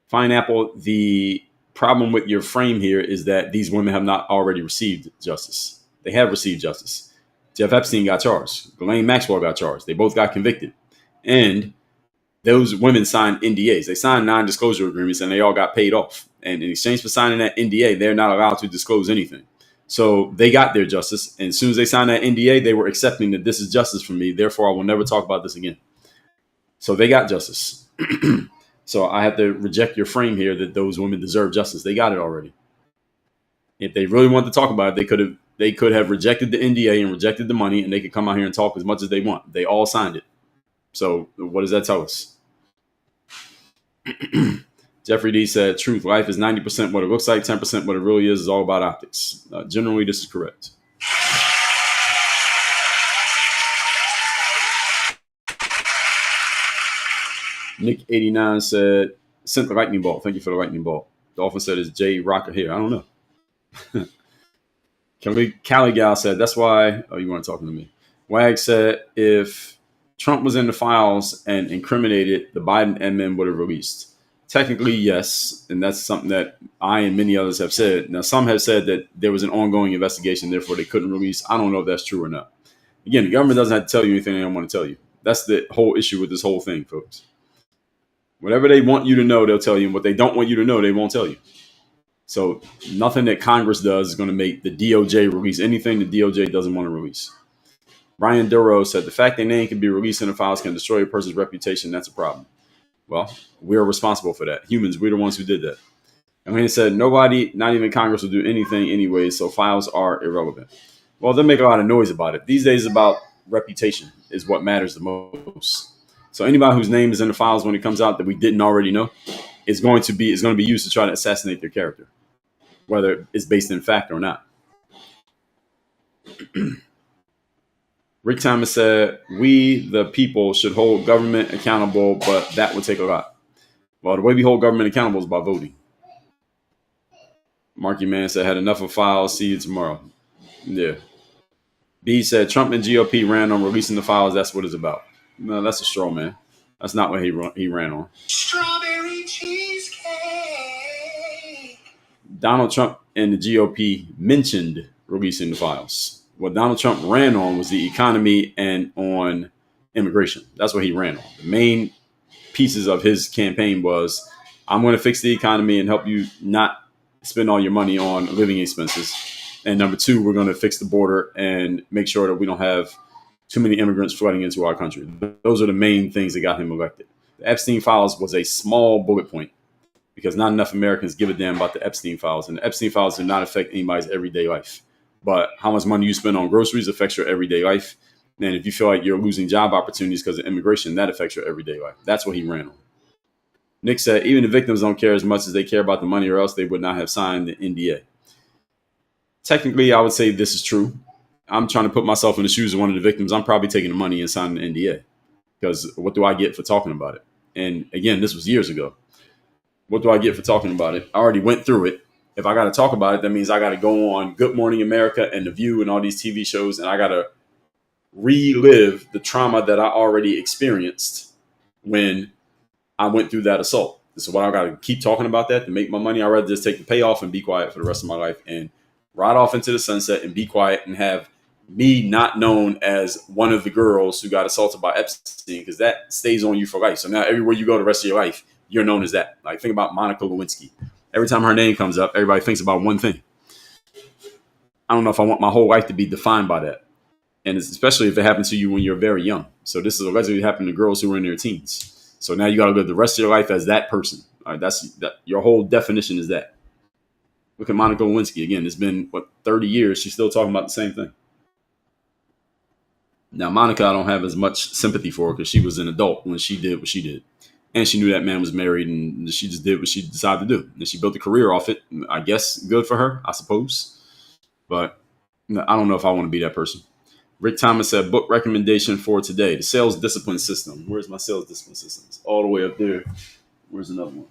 Fine Apple, the problem with your frame here is that these women have not already received justice. They have received justice. Jeff Epstein got charged. Ghislaine Maxwell got charged. They both got convicted. And those women signed NDAs. They signed non-disclosure agreements and they all got paid off. And in exchange for signing that NDA, they're not allowed to disclose anything. So they got their justice. And as soon as they signed that NDA, they were accepting that this is justice for me. Therefore, I will never talk about this again. So they got justice. So I have to reject your frame here that those women deserve justice. They got it already. If they really wanted to talk about it, they could have rejected the NDA and rejected the money, and they could come out here and talk as much as they want. They all signed it. So what does that tell us? Jeffrey D said, truth, life is 90% what it looks like, 10% what it really is all about optics. Generally, this is correct. Nick89 said, sent the lightning bolt. Thank you for the lightning bolt. Dolphin said, is Jay Rocker here? I don't know. Cali Gal said, that's why. Oh, you weren't talking to me. Wag said, if Trump was in the files and incriminated, the Biden admin would have released. Technically, yes. And that's something that I and many others have said. Now, some have said that there was an ongoing investigation, therefore they couldn't release. I don't know if that's true or not. Again, the government doesn't have to tell you anything they don't want to tell you. That's the whole issue with this whole thing, folks. Whatever they want you to know, they'll tell you. And what they don't want you to know, they won't tell you. So nothing that Congress does is going to make the DOJ release anything the DOJ doesn't want to release. Ryan Duro said, the fact their name can be released in the files can destroy a person's reputation. That's a problem. Well, we're responsible for that. Humans, we're the ones who did that. And he said, nobody, not even Congress, will do anything anyway, so files are irrelevant. Well, they make a lot of noise about it. These days, about reputation is what matters the most. So anybody whose name is in the files when it comes out that we didn't already know is going to be used to try to assassinate their character, whether it's based in fact or not. Rick Thomas said, we, the people, should hold government accountable, but that would take a lot. Well, the way we hold government accountable is by voting. Marky Man said, had enough of files. See you tomorrow. Yeah. B said, Trump and GOP ran on releasing the files. That's what it's about. No, that's a straw man. That's not what he ran on. Strawberry cheesecake. Donald Trump and the GOP mentioned releasing the files. What Donald Trump ran on was the economy and on immigration. That's what he ran on. The main pieces of his campaign was, I'm going to fix the economy and help you not spend all your money on living expenses. And number two, we're going to fix the border and make sure that we don't have too many immigrants flooding into our country. Those are the main things that got him elected. The Epstein files was a small bullet point because not enough Americans give a damn about the Epstein files. And the Epstein files do not affect anybody's everyday life. But how much money you spend on groceries affects your everyday life. And if you feel like you're losing job opportunities because of immigration, that affects your everyday life. That's what he ran on. Nick said, even the victims don't care as much as they care about the money, or else they would not have signed the NDA. Technically, I would say this is true. I'm trying to put myself in the shoes of one of the victims. I'm probably taking the money and signing the NDA because what do I get for talking about it? And again, this was years ago. What do I get for talking about it? I already went through it. If I got to talk about it, that means I got to go on Good Morning America and The View and all these TV shows, and I got to relive the trauma that I already experienced when I went through that assault. So why I got to keep talking about that to make my money? I'd rather just take the payoff and be quiet for the rest of my life and ride off into the sunset and be quiet and have me not known as one of the girls who got assaulted by Epstein, because that stays on you for life. So now everywhere you go the rest of your life, you're known as that. Like, think about Monica Lewinsky. Every time her name comes up, everybody thinks about one thing. I don't know if I want my whole life to be defined by that. And it's especially if it happened to you when you're very young. So this is allegedly happening to girls who are in their teens. So now you got to live the rest of your life as that person. All right, that's your whole definition is that. Look at Monica Lewinsky again. It's been 30 years. She's still talking about the same thing. Now, Monica, I don't have as much sympathy for because she was an adult when she did what she did. And she knew that man was married, and she just did what she decided to do. And she built a career off it. I guess good for her, I suppose. But I don't know if I want to be that person. Rick Thomas said, book recommendation for today, the sales discipline system. Where's my sales discipline system? It's all the way up there. Where's another one?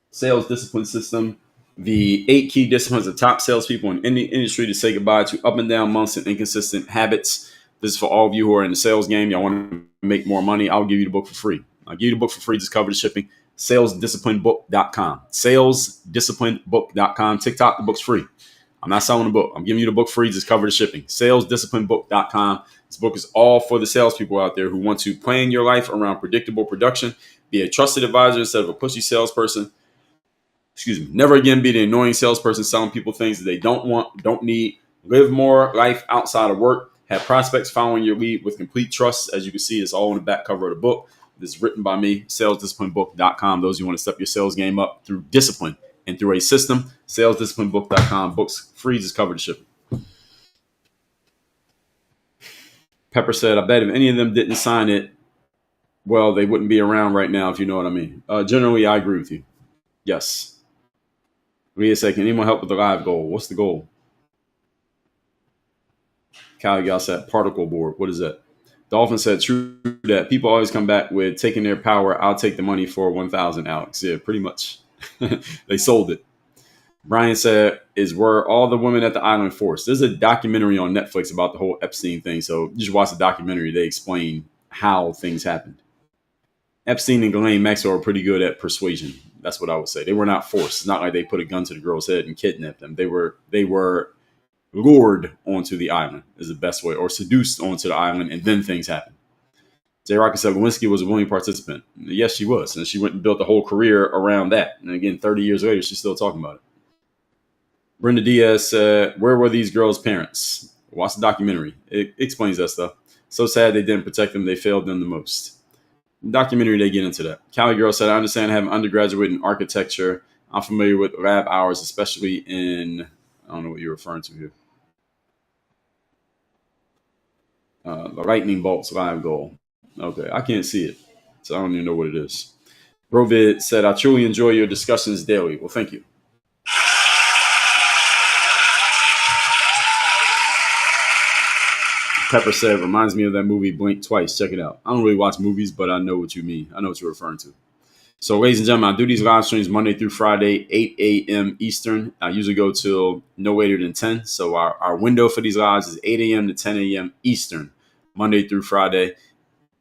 Sales discipline system. The 8 key disciplines of top salespeople in any industry to say goodbye to up and down months and inconsistent habits. This is for all of you who are in the sales game. Y'all want to make more money. I'll give you the book for free. I'll give you the book for free. Just cover the shipping. Salesdisciplinebook.com. Salesdisciplinebook.com. TikTok, the book's free. I'm not selling the book. I'm giving you the book free. Just cover the shipping. Salesdisciplinebook.com. This book is all for the salespeople out there who want to plan your life around predictable production, be a trusted advisor instead of a pushy salesperson. Never again be the annoying salesperson selling people things that they don't want, don't need. Live more life outside of work. Have prospects following your lead with complete trust. As you can see, it's all on the back cover of the book. This is written by me, salesdisciplinebook.com. Those who want to step your sales game up through discipline and through a system. SalesDisciplineBook.com. Books free, just cover the shipping. Pepper said, I bet if any of them didn't sign it, well, they wouldn't be around right now, if you know what I mean. Generally, I agree with you. Yes. Leah said, can anyone help with the live goal? What's the goal? Caligal said, particle board. What is that? Dolphin said, true that. People always come back with taking their power. I'll take the money for 1,000, Alex. Yeah, pretty much. They sold it. Brian said, were all the women at the island forced? There's a documentary on Netflix about the whole Epstein thing. So you should watch the documentary. They explain how things happened. Epstein and Ghislaine Maxwell are pretty good at persuasion. That's what I would say. They were not forced. It's not like they put a gun to the girl's head and kidnapped them. They were lured onto the island is the best way, or seduced onto the island, and then things happened. J. Rocky said Lewinsky was a willing participant. Yes, she was. And she went and built a whole career around that. And again, 30 years later, she's still talking about it. Brenda Diaz said, where were these girls' parents? Watch the documentary. It explains that stuff. So sad they didn't protect them. They failed them the most. Documentary, they get into that. Cali Girl said, I understand having undergraduate in architecture. I'm familiar with lab hours, especially in, I don't know what you're referring to here. The lightning bolts live goal. Okay, I can't see it, so I don't even know what it is. Rovid said, I truly enjoy your discussions daily. Well, thank you. Pepper said, reminds me of that movie Blink Twice. Check it out. I don't really watch movies, but I know what you mean. I know what you're referring to. So, ladies and gentlemen, I do these live streams Monday through Friday, 8 a.m. Eastern. I usually go till no later than 10. So our window for these lives is 8 a.m. to 10 a.m. Eastern, Monday through Friday,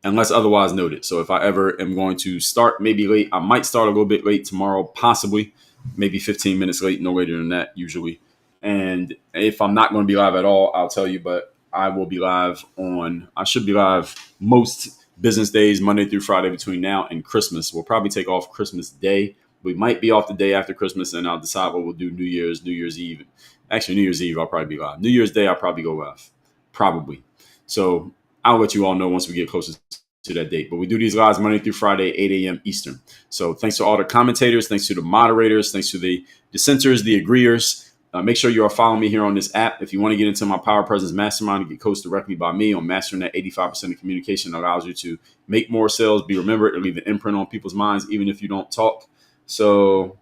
unless otherwise noted. So if I ever am going to start maybe late, I might start a little bit late tomorrow, possibly, maybe 15 minutes late, no later than that usually. And if I'm not going to be live at all, I'll tell you, but I will be live I should be live most business days, Monday through Friday between now and Christmas. We'll probably take off Christmas Day. We might be off the day after Christmas, and I'll decide what we'll do New Year's Eve. Actually, New Year's Eve, I'll probably be live. New Year's Day, I'll probably go live. Probably. So I'll let you all know once we get closer to that date. But we do these lives Monday through Friday, 8 a.m. Eastern. So thanks to all the commentators. Thanks to the moderators. Thanks to the dissenters, the agreeers. Make sure you are following me here on this app. If you want to get into my Power Presence Mastermind and get coached directly by me on mastering that 85% of communication that allows you to make more sales, be remembered, and leave an imprint on people's minds, even if you don't talk. So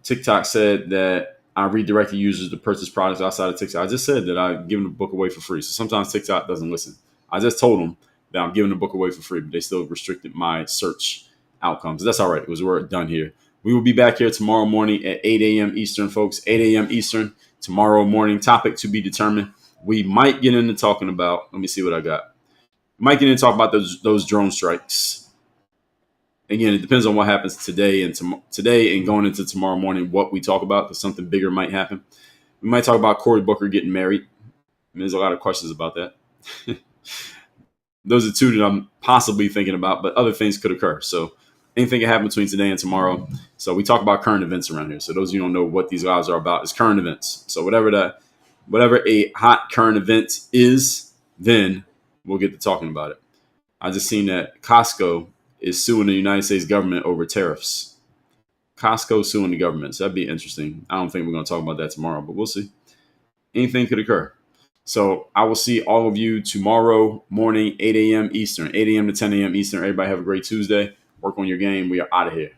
TikTok said that I redirect users to purchase products outside of TikTok. I just said that I'm giving the book away for free. So sometimes TikTok doesn't listen. I just told them that I'm giving the book away for free, but they still restricted my search outcomes. That's all right. It was work done here. We will be back here tomorrow morning at 8 a.m. Eastern, folks. 8 a.m. Eastern tomorrow morning. Topic to be determined. We might get into talking about, let me see what I got. We might get into talking about those drone strikes. Again, it depends on what happens today and going into tomorrow morning, what we talk about, because something bigger might happen. We might talk about Cory Booker getting married. There's a lot of questions about that. Those are two that I'm possibly thinking about, but other things could occur. So anything can happen between today and tomorrow. So we talk about current events around here. So those of you who don't know what these lives are about, is current events. So whatever a hot current event is, then we'll get to talking about it. I just seen that Costco is suing the United States government over tariffs. Costco suing the government. So that'd be interesting. I don't think we're going to talk about that tomorrow, but we'll see. Anything could occur. So I will see all of you tomorrow morning, 8 a.m. Eastern, 8 a.m. to 10 a.m. Eastern. Everybody have a great Tuesday. Work on your game. We are out of here.